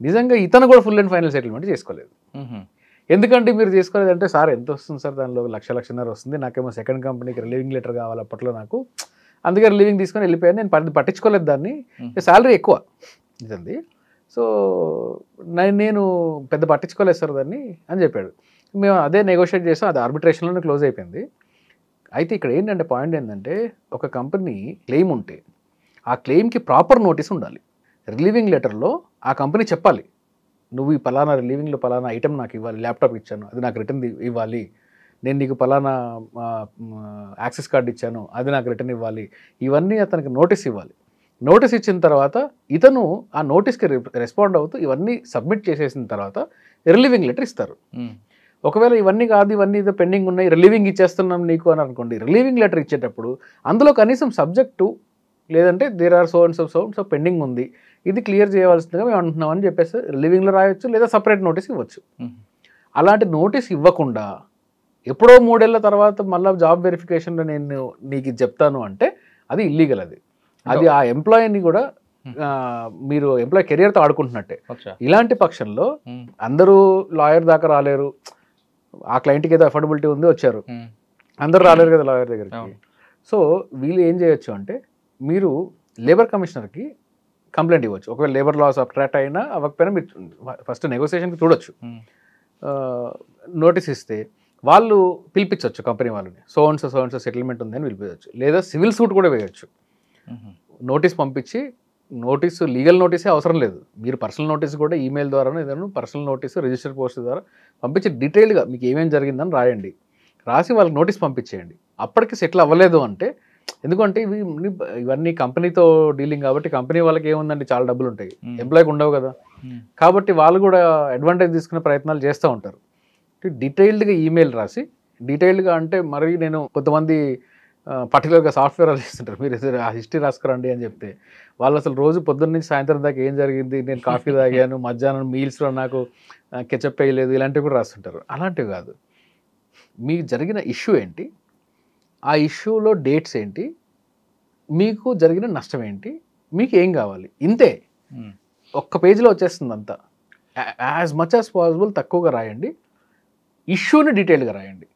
Speaker 3: నిజంగా ఇతను కూడా ఫుల్ అండ్ ఫైనల్ సెటిల్మెంట్ చేసుకోలేదు. ఎందుకంటే మీరు చేసుకోలేదంటే, సార్ ఎంత వస్తుంది సార్, దానిలో 1,00,000 వస్తుంది, నాకేమో సెకండ్ కంపెనీకి రిలీవింగ్ లెటర్ కావాలి అప్పట్లో నాకు, అందుకే రిలీవింగ్ తీసుకొని వెళ్ళిపోయాను, నేను పట్టించుకోలేదు దాన్ని, శాలరీ ఎక్కువ ఇదండి, సో నేను పెద్ద పట్టించుకోలేదు సార్ దాన్ని అని చెప్పాడు. మేము అదే నెగోషియేట్ చేసాం, అది ఆర్బిట్రేషన్లోనే క్లోజ్ అయిపోయింది. అయితే ఇక్కడ ఏంటంటే పాయింట్ ఏంటంటే, ఒక కంపెనీ క్లెయిమ్ ఉంటే ఆ క్లెయిమ్కి ప్రాపర్ నోటీస్ ఉండాలి. రిలీవింగ్ లెటర్లో ఆ కంపెనీ చెప్పాలి, నువ్వు ఈ పలానా రిలీవింగ్లో పలానా ఐటమ్ నాకు ఇవ్వాలి, ల్యాప్టాప్ ఇచ్చాను అది నాకు రిటర్న్ ఇవ్వాలి, నేను నీకు పలానా యాక్సెస్ కార్డు ఇచ్చాను అది నాకు రిటర్న్ ఇవ్వాలి, ఇవన్నీ అతనికి నోటీస్ ఇవ్వాలి. నోటీస్ ఇచ్చిన తర్వాత ఇతను ఆ నోటీస్కి రెస్పాండ్ అవుతూ ఇవన్నీ సబ్మిట్ చేసేసిన తర్వాత రిలీవింగ్ లెటర్ ఇస్తారు. ఒకవేళ ఇవన్నీ కాదు, ఇవన్నీ ఏదో పెండింగ్ ఉన్నాయి, రిలీవింగ్ ఇచ్చేస్తున్నాం నీకు అని అనుకోండి, రిలీవింగ్ లెటర్ ఇచ్చేటప్పుడు అందులో కనీసం సబ్జెక్టు లేదంటే there are so and so pending ఉంది, ఇది క్లియర్ చేయవలసిందిగా మేము అంటున్నాం అని చెప్పేసి రిలీవింగ్లో రాయొచ్చు, లేదా సపరేట్ నోటీస్ ఇవ్వచ్చు. అలాంటి నోటీస్ ఇవ్వకుండా ఎప్పుడో 3 ఏళ్ల తర్వాత మళ్ళీ జాబ్ వెరిఫికేషన్లో నేను నీకు ఇది చెప్తాను అంటే అది ఇల్లీగల్. అది ఆ ఎంప్లాయీని కూడా మీరు ఎంప్లాయీ కెరియర్తో ఆడుకుంటున్నట్టే. ఇలాంటి పక్షంలో అందరూ లాయర్ దాకా రాలేరు, ఆ క్లయింట్కి ఏదో అఫోర్డబిలిటీ ఉంది వచ్చారు, అందరూ రాలేరు కదా లాయర్ దగ్గరికి. సో వీళ్ళు ఏం చేయొచ్చు అంటే, మీరు లేబర్ కమిషనర్కి కంప్లైంట్ ఇవ్వచ్చు. ఒకవేళ లేబర్ లాస్ అట్రాక్ట్ అయినా అవ్వకపోయినా మీరు ఫస్ట్ నెగోసియేషన్కి చూడొచ్చు. నోటీస్ ఇస్తే వాళ్ళు పిలిపించవచ్చు కంపెనీ వాళ్ళని, సో అండ్ సో సెటిల్మెంట్ ఉందని పిలిపించవచ్చు, లేదా సివిల్ సూట్ కూడా వేయచ్చు. నోటీస్ పంపించి, నోటీసు లీగల్ నోటీసే అవసరం లేదు, మీరు పర్సనల్ నోటీస్ కూడా ఈమెయిల్ ద్వారా ఏదైనా పర్సనల్ నోటీసు రిజిస్టర్ పోస్ట్ ద్వారా పంపించి డీటెయిల్గా మీకు ఏమేమి జరిగిందని రాయండి, రాసి వాళ్ళకి నోటీస్ పంపించేయండి. అప్పటికి సెటిల్ అవ్వలేదు అంటే, ఎందుకంటే ఇవన్నీ కంపెనీతో డీలింగ్ కాబట్టి కంపెనీ వాళ్ళకి ఏముందండి, చాలా డబ్బులు ఉంటాయి, ఎంప్లాయ్కి ఉండవు కదా, కాబట్టి వాళ్ళు కూడా అడ్వాంటేజ్ తీసుకునే ప్రయత్నాలు చేస్తూ ఉంటారు. డీటెయిల్డ్గా ఈమెయిల్ రాసి, డీటెయిల్డ్గా అంటే మరి నేను కొంతమంది పర్టికులర్గా సాఫ్ట్వేర్ చేస్తుంటారు, మీరు ఆ హిస్టరీ రాసుకురండి అని చెప్తే వాళ్ళు అసలు రోజు పొద్దున్న నుంచి సాయంత్రం దాకా ఏం జరిగింది, నేను కాఫీ తాగాను, మధ్యాహ్నం మీల్స్లో నాకు కెచప్ వేయలేదు, ఇలాంటివి కూడా రాస్తుంటారు. అలాంటివి కాదు, మీకు జరిగిన ఇష్యూ ఏంటి, ఆ ఇష్యూలో డేట్స్ ఏంటి, మీకు జరిగిన నష్టం ఏంటి, మీకు ఏం కావాలి, ఇంతే. ఒక్క పేజీలో వచ్చేస్తుంది అంతా. యాజ్ మచ్ యాజ్ పాసిబుల్ తక్కువగా రాయండి, ఇష్యూని డీటెయిల్గా రాయండి,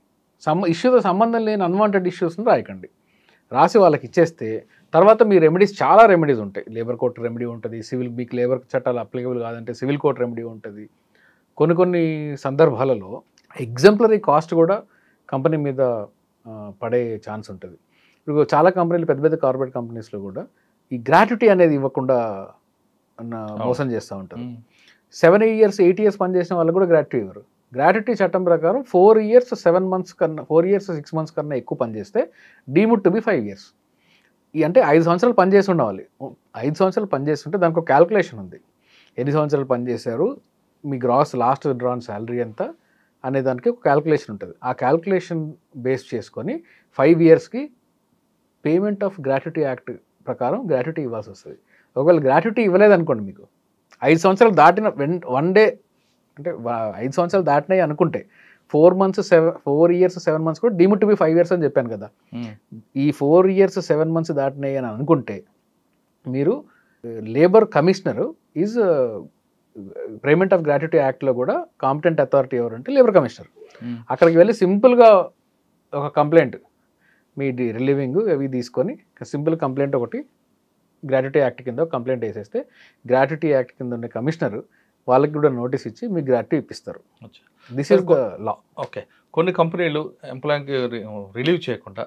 Speaker 3: ఇష్యూతో సంబంధం లేని అన్వాంటెడ్ ఇష్యూస్ని రాయకండి. రాసి వాళ్ళకి ఇచ్చేస్తే తర్వాత మీ రెమెడీస్, చాలా రెమెడీస్ ఉంటాయి. లేబర్ కోర్ట్ రెమెడీ ఉంటుంది, సివిల్, మీకు లేబర్ చట్టాలు అప్లికబుల్ కాదంటే సివిల్ కోర్ట్ రెమెడీ ఉంటుంది. కొన్ని సందర్భాలలో ఎగ్జాంపులరీ కాస్ట్ కూడా కంపెనీ మీద పడే ఛాన్స్ ఉంటుంది. ఇప్పుడు చాలా కంపెనీలు, పెద్ద పెద్ద కార్పొరేట్ కంపెనీస్లో కూడా ఈ గ్రాట్యుటీ అనేది ఇవ్వకుండా మోసం చేస్తూ ఉంటారు. 7 years 8 years పనిచేసిన వాళ్ళు కూడా గ్రాట్యుటీ ఇవ్వరు. గ్రాట్యుటీ చట్టం ప్రకారం 4 years 7 months కన్నా, 4 years 6 months కన్నా ఎక్కువ పనిచేస్తే డీమ్డ్ టు బి 5 years. అంటే 5 సంవత్సరాలు పనిచేసి ఉండాలి. 5 సంవత్సరాలు పనిచేస్తుంటే దానికి ఒక క్యాల్కులేషన్ ఉంది, ఎన్ని సంవత్సరాలు పనిచేశారు, మీ గ్రాస్ లాస్ట్ డ్రాన్ శాలరీ ఎంత అనే దానికి ఒక క్యాల్కులేషన్ ఉంటుంది. ఆ క్యాల్కులేషన్ బేస్ చేసుకొని 5 yearsకి పేమెంట్ ఆఫ్ గ్రాట్యుటీ యాక్ట్ ప్రకారం గ్రాట్యుటీ ఇవ్వాల్సి వస్తుంది. ఒకవేళ గ్రాట్యుటీ ఇవ్వలేదనుకోండి, మీకు 5 సంవత్సరాలు దాటిన 1 day, అంటే 5 సంవత్సరాలు దాటినాయి అనుకుంటే 4 months 4 years 7 months కూడా డీమ్డ్ టు బి 5 years అని చెప్పాను కదా. ఈ 4 years 7 months దాటినాయి అని అనుకుంటే మీరు labour commissioner is payment of gratuity యాక్ట్లో కూడా కాంపిటెంట్ అథారిటీ ఎవరంటే లేబర్ కమిషనర్. అక్కడికి వెళ్ళి సింపుల్గా ఒక కంప్లైంట్ మీ రిలీవింగ్ అవి తీసుకొని సింపుల్ కంప్లైంట్ ఒకటి గ్రాట్యుటీ యాక్ట్ కింద కంప్లైంట్ వేసేస్తే గ్రాట్యుటీ యాక్ట్ కింద ఉన్న కమిషనర్ వాళ్ళకి కూడా నోటీస్ ఇచ్చి మీకు గ్రాట్యుటీ ఇప్పిస్తారు. This is the law.
Speaker 2: Okay, కొన్ని కంపెనీలు ఎంప్లాయీకి రిలీవ్ చేయకుండా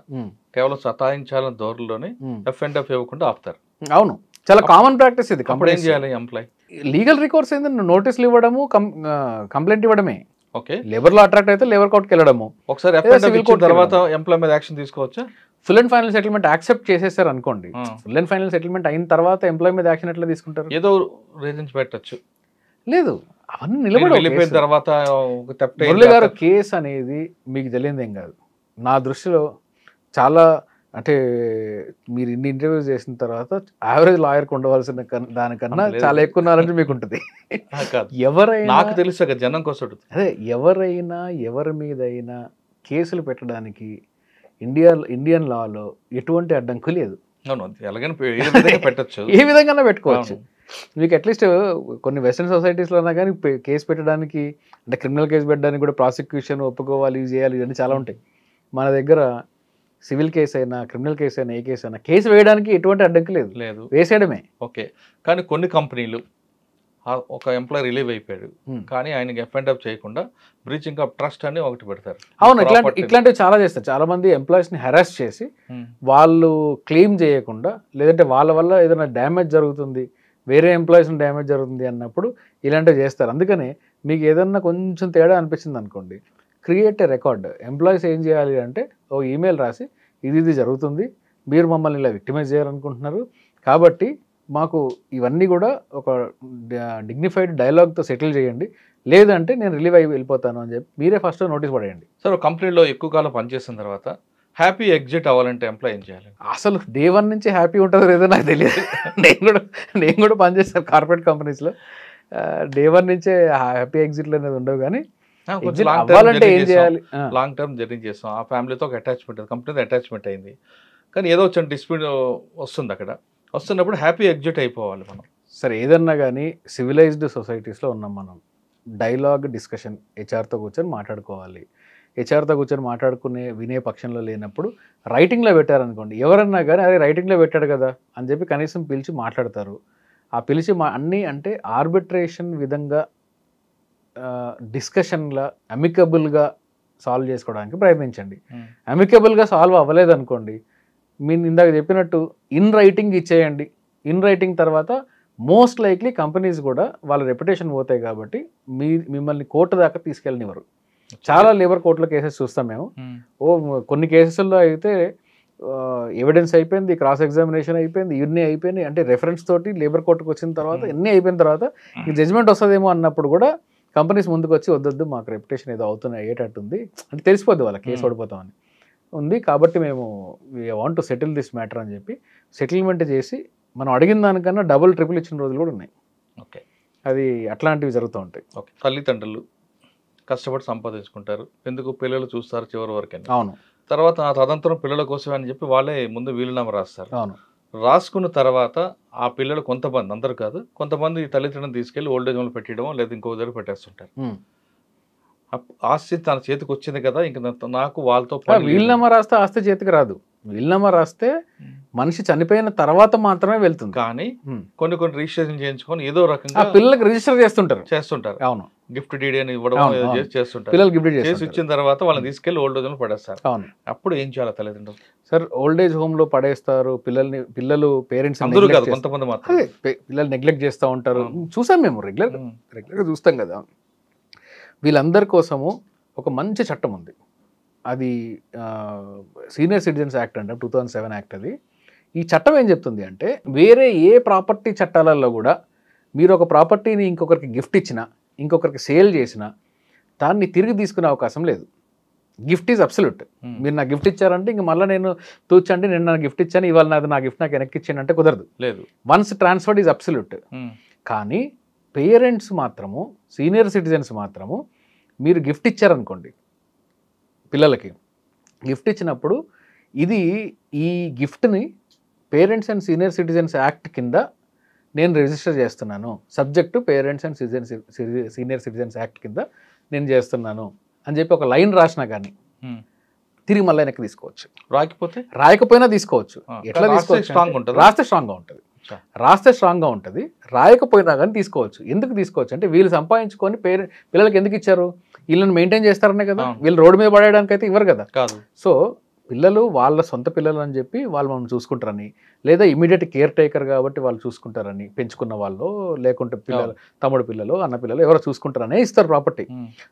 Speaker 2: కేవలం సతాయించాలని ధోరణిలోనే ఎఫ్ ఇవ్వకుండా ఆపుతారు.
Speaker 3: అవును, చాలా కామన్ ప్రాక్టీస్ ఇది.
Speaker 2: అప్పుడు ఏం చేయాలి ఎంప్లాయీ?
Speaker 3: లీగల్ రికోర్స్ ఏంటంటే నోటీసులు ఇవ్వడము, కంప్లైంట్ ఇవ్వడమే.
Speaker 2: ఓకే,
Speaker 3: లేబర్ లో అట్రాక్ట్ అయితే లేబర్ కోర్ట్కి వెళ్ళడము.
Speaker 2: ఒకసారి తర్వాత ఎంప్లాయీ మీద యాక్షన్ తీసుకోవచ్చా?
Speaker 3: Full and final settlement accept చేసేసారు అనుకోండి, ఫుల్ అండ్ ఫైనల్ సెటిల్మెంట్ అయిన తర్వాత ఎంప్లాయీ మీద యాక్షన్ ఎట్లా తీసుకుంటారు?
Speaker 2: ఏదో రీజన్స్ పెట్టచ్చు.
Speaker 3: లేదు, అవన్నీ నిలబడిపోయిన
Speaker 2: తర్వాత
Speaker 3: మురళి గారు కేసు అనేది మీకు తెలియదు ఏం కాదు. నా దృష్టిలో చాలా అంటే మీరు ఇన్ని ఇంటర్వ్యూస్ చేసిన తర్వాత యావరేజ్ లాయర్కి ఉండవలసిన దానికన్నా చాలా ఎక్కువ నాలెడ్జ్ మీకు ఉంటుంది. ఎవరైనా
Speaker 2: నాకు తెలుసు జనం కోసం
Speaker 3: అదే, ఎవరైనా ఎవరి మీదైనా కేసులు పెట్టడానికి ఇండియన్ లాలో ఎటువంటి అడ్డంకు లేదు.
Speaker 2: పెట్టచ్చు,
Speaker 3: ఏ విధంగా పెట్టుకోవచ్చు. మీకు అట్లీస్ట్ కొన్ని వెస్ట్రన్ సొసైటీస్లో అయినా కానీ కేసు పెట్టడానికి అంటే క్రిమినల్ కేసు పెట్టడానికి కూడా ప్రాసిక్యూషన్ ఒప్పుకోవాలి, ఇది చేయాలి, ఇవన్నీ చాలా ఉంటాయి. మన దగ్గర సివిల్ కేసు అయినా క్రిమినల్ కేసు అయినా ఏ కేసు అయినా కేసు వేయడానికి ఎటువంటి అడ్డంకి లేదు, వేసేయడమే.
Speaker 2: ఓకే, కానీ కొన్ని కంపెనీలు ఒక ఎంప్లాయీ రిలీవ్ అయిపోయాడు కానీ ఆయనకి ఎఫ్ చేయకుండా బ్రీచింగ్ ఆఫ్ ట్రస్ట్ అని ఒకటి పెడతారు.
Speaker 3: అవును, ఇట్లాంటివి చాలా చేస్తారు. చాలా మంది ఎంప్లాయీస్ని హెరాస్ చేసి వాళ్ళు క్లెయిమ్ చేయకుండా, లేదంటే వాళ్ళ వల్ల ఏదైనా డ్యామేజ్ జరుగుతుంది, వేరే ఎంప్లాయీస్ని డ్యామేజ్ జరుగుతుంది అన్నప్పుడు ఇలాంటివి చేస్తారు. అందుకని మీకు ఏదన్నా కొంచెం తేడా అనిపించింది అనుకోండి, క్రియేట్ ఏ రికార్డ్. ఎంప్లాయీస్ ఏం చేయాలి అంటే ఓ ఈమెయిల్ రాసి ఇది జరుగుతుంది, మీరు మమ్మల్ని ఇలా విక్టిమైజ్ చేయాలనుకుంటున్నారు కాబట్టి మాకు ఇవన్నీ కూడా ఒక డిగ్నిఫైడ్ డైలాగ్తో సెటిల్ చేయండి, లేదంటే నేను రిలీవ్ అయ్యి వెళ్ళిపోతాను అని చెప్పి మీరే ఫస్ట్ నోటీస్ పడేయండి.
Speaker 2: సార్, కంపెనీలో ఎక్కువ కాలం పనిచేసిన తర్వాత హ్యాపీ ఎగ్జిట్ అవ్వాలంటే ఎంప్లాయ్ ఏం చేయాలి?
Speaker 3: అసలు డే 1 నుంచి హ్యాపీ ఉంటుందో లేదో నాకు తెలియదు. నేను కూడా పనిచేస్తాను కార్పొరేట్ కంపెనీస్లో. డే 1 నుంచే హ్యాపీ ఎగ్జిట్లు అనేది ఉండవు, కానీ అవ్వాలంటే ఏం చేయాలి?
Speaker 2: లాంగ్ టర్మ్ జర్నీ చేస్తాం, ఆ ఫ్యామిలీతో ఒక అటాచ్మెంట్, కంపెనీతో అటాచ్మెంట్ అయింది, కానీ ఏదో వచ్చిన డిస్ప్యూట్ వస్తుంది. అక్కడ వస్తున్నప్పుడు హ్యాపీ ఎగ్జిట్ అయిపోవాలి మనం.
Speaker 3: సరే, ఏదన్నా కానీ సివిలైజ్డ్ సొసైటీస్లో ఉన్నాం మనం. డైలాగ్ డిస్కషన్ హెచ్ఆర్తో కూర్చొని మాట్లాడుకోవాలి. హెచ్ఆర్తో కూర్చొని వినే పక్షంలో లేనప్పుడు రైటింగ్లో పెట్టారనుకోండి, ఎవరన్నా కానీ అదే రైటింగ్లో పెట్టాడు కదా అని చెప్పి కనీసం పిలిచి మాట్లాడతారు. ఆ పిలిచి అన్నీ అంటే ఆర్బిట్రేషన్ విధంగా డిస్కషన్లో అమికబుల్గా సాల్వ్ చేసుకోవడానికి ప్రయత్నించండి. అమికబుల్గా సాల్వ్ అవ్వలేదు అనుకోండి, మీరు ఇందాక చెప్పినట్టు ఇన్ రైటింగ్ ఇచ్చేయండి. ఇన్ రైటింగ్ తర్వాత మోస్ట్ లైక్లీ కంపెనీస్ కూడా వాళ్ళ రెప్యుటేషన్ పోతాయి కాబట్టి మిమ్మల్ని కోర్టు దాకా తీసుకెళ్ళనివ్వరు. చాలా లేబర్ కోర్టులో కేసెస్ చూస్తాం మేము. కొన్ని కేసెస్లో అయితే ఎవిడెన్స్ అయిపోయింది, క్రాస్ ఎగ్జామినేషన్ అయిపోయింది, ఇవన్నీ అయిపోయినాయి, అంటే రెఫరెన్స్ తోటి లేబర్ కోర్టుకు వచ్చిన తర్వాత ఇవన్నీ అయిపోయిన తర్వాత ఈ జడ్జిమెంట్ వస్తుందేమో అన్నప్పుడు కూడా కంపెనీస్ ముందుకు వచ్చి వద్దొద్దు మాకు రెప్యుటేషన్ ఏదో అయ్యేటట్టుంది అంటే తెలిసిపోద్ది వాళ్ళ కేసు ఓడిపోతామని ఉంది కాబట్టి మేము we want to settle this matter అని చెప్పి సెటిల్మెంట్ చేసి మనం అడిగిన దానికన్నా డబుల్ ట్రిపుల్ ఇచ్చిన రోజులు కూడా ఉన్నాయి.
Speaker 2: ఓకే,
Speaker 3: అది అట్లాంటివి జరుగుతూ ఉంటాయి.
Speaker 2: ఓకే, తల్లిదండ్రులు కష్టపడి సంపాదించుకుంటారు, ఎందుకు పిల్లలు చూస్తారు చివరి వరకు.
Speaker 3: అవును,
Speaker 2: తర్వాత తదంతరం పిల్లల కోసం అని చెప్పి వాళ్ళే ముందు వీలునామా రాస్తారు.
Speaker 3: అవును,
Speaker 2: రాసుకున్న తర్వాత ఆ పిల్లలు కొంతమంది, అందరు కాదు, కొంతమంది తల్లిదండ్రులను తీసుకెళ్లి ఓల్డేజ్ హోమ్లో పెట్టడం లేదా ఇంకో దగ్గర పెట్టేస్తుంటారు. ఆస్తి తన చేతికి వచ్చింది కదా, ఇంకా నాకు వాళ్ళతో
Speaker 3: వీలునామా రాస్తే ఆస్తి చేతికి రాదు. వీలునామా రాస్తే మనిషి చనిపోయిన తర్వాత మాత్రమే వెళ్తుంది.
Speaker 2: కానీ కొన్ని రిజిస్ట్రేషన్ చేయించుకొని ఏదో రకంగా
Speaker 3: పిల్లలకి రిజిస్టర్ చేస్తుంటారు.
Speaker 2: అవును, గిఫ్ట్ డీడీ అని ఇవ్వడం చేస్తుంటారు.
Speaker 3: పిల్లలు గిఫ్ట్
Speaker 2: చేసి ఇచ్చిన తర్వాత వాళ్ళని తీసుకెళ్లి ఓల్డ్ ఏజ్ హోమ్ పడేస్తారు.
Speaker 3: అవును,
Speaker 2: అప్పుడు ఏం చేయాలి తల్లిదండ్రులు?
Speaker 3: సార్, ఓల్డ్ ఏజ్ హోమ్ లో పడేస్తారు పిల్లలు పేరెంట్స్
Speaker 2: అందరూ కాదు, కొంతమంది మాత్రం
Speaker 3: పిల్లలు నెగ్లెక్ట్ చేస్తూ ఉంటారు. చూసాం మేము రెగ్యులర్గా చూస్తాం కదా. వీళ్ళందరి కోసము ఒక మంచి చట్టం ఉంది, అది సీనియర్ సిటిజన్స్ యాక్ట్ అంటే 2007 యాక్ట్. అది ఈ చట్టం ఏం చెప్తుంది అంటే వేరే ఏ ప్రాపర్టీ చట్టాలలో కూడా మీరు ఒక ప్రాపర్టీని ఇంకొకరికి గిఫ్ట్ ఇచ్చినా ఇంకొకరికి సేల్ చేసినా దాన్ని తిరిగి తీసుకునే అవకాశం లేదు. Gift is absolute. మీరు నాకు గిఫ్ట్ ఇచ్చారంటే ఇంక మళ్ళీ నేను తూచండి నేను నాకు గిఫ్ట్ ఇచ్చాను ఇవాళ నా గిఫ్ట్ నాకు వెనక్కి ఇచ్చాను అంటే కుదరదు.
Speaker 2: లేదు,
Speaker 3: వన్స్ ట్రాన్స్ఫర్డ్ ఈజ్ అబ్సల్యూట్. కానీ పేరెంట్స్ మాత్రము, సీనియర్ సిటిజన్స్ మాత్రము మీరు గిఫ్ట్ ఇచ్చారనుకోండి, పిల్లలకి గిఫ్ట్ ఇచ్చినప్పుడు ఇది ఈ గిఫ్ట్ని parents and senior citizens act కింద నేను రిజిస్టర్ చేస్తున్నాను, subject parents and senior citizens act కింద నేను చేస్తున్నాను అని చెప్పి ఒక లైన్ రాసినా కానీ తిరిగి మళ్ళీ వెనక్కి తీసుకోవచ్చు. రాయకపోయినా తీసుకోవచ్చు. ఎట్లా తీసుకోవచ్చు? రాస్తే స్ట్రాంగ్గా ఉంటుంది. రాస్తే స్ట్రాంగ్గా ఉంటుంది, రాయకపోయినా కానీ తీసుకోవచ్చు. ఎందుకు తీసుకోవచ్చు అంటే వీళ్ళు సంపాదించుకొని పిల్లలకి ఎందుకు ఇచ్చారు? వీళ్ళని మెయింటైన్ చేస్తారనే కదా. వీళ్ళు రోడ్డు మీద పడేయడానికి అయితే ఇవ్వరు కదా. సో పిల్లలు వాళ్ళ సొంత పిల్లలు అని చెప్పి వాళ్ళు మనం చూసుకుంటారని, లేదా ఇమీడియట్ కేర్ టేకర్ కాబట్టి వాళ్ళు చూసుకుంటారని, పెంచుకున్న వాళ్ళు లేకుంటే పిల్లలు తమ్ముడు పిల్లలు అన్న పిల్లలు ఎవరో చూసుకుంటారనే ఇస్తారు ప్రాపర్టీ.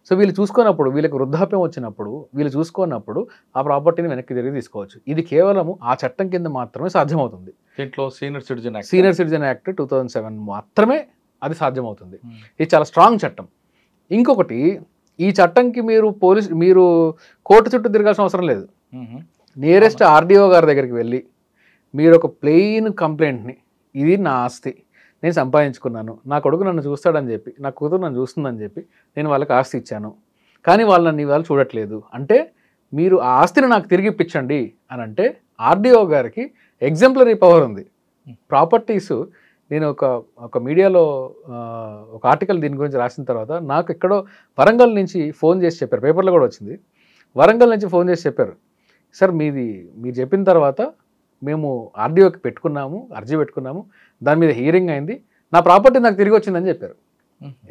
Speaker 3: సో వీళ్ళు చూసుకున్నప్పుడు, వీళ్ళకి వృద్ధాప్యం వచ్చినప్పుడు వీళ్ళు చూసుకున్నప్పుడు ఆ ప్రాపర్టీని వెనక్కి తిరిగి తీసుకోవచ్చు. ఇది కేవలం ఆ చట్టం కింద మాత్రమే సాధ్యమవుతుంది.
Speaker 2: దీంట్లో సీనియర్
Speaker 3: సిటిజన్ యాక్ట్ 2007 మాత్రమే అది సాధ్యమవుతుంది. ఇది చాలా స్ట్రాంగ్ చట్టం. ఇంకొకటి, ఈ చట్టంకి మీరు కోర్టు చుట్టూ తిరగాల్సిన అవసరం లేదు. నియరెస్ట్ ఆర్డీఓ గారి దగ్గరికి వెళ్ళి మీరు ఒక ప్లెయిన్ కంప్లైంట్ని, ఇది నా ఆస్తి, నేను సంపాదించుకున్నాను, నా కొడుకు నన్ను చూస్తాడని చెప్పి, నా కూతురు నన్ను చూస్తుందని చెప్పి నేను వాళ్ళకి ఆస్తి ఇచ్చాను, కానీ వాళ్ళని వాళ్ళు చూడట్లేదు అంటే మీరు ఆ ఆస్తిని నాకు తిరిగి ఇప్పించండి అని అంటే ఆర్డీఓ గారికి ఎగ్జంప్లరీ పవర్ ఉంది. ప్రాపర్టీస్ నేను ఒక మీడియాలో ఒక ఆర్టికల్ దీని గురించి రాసిన తర్వాత నాకు ఎక్కడో వరంగల్ నుంచి ఫోన్ చేసి చెప్పారు, పేపర్లో కూడా వచ్చింది. వరంగల్ నుంచి ఫోన్ చేసి చెప్పారు, సార్ మీరు చెప్పిన తర్వాత మేము ఆర్డీఓకి అర్జీ పెట్టుకున్నాము, దాని మీద హియరింగ్ అయింది, నా ప్రాపర్టీ నాకు తిరిగి వచ్చిందని చెప్పారు.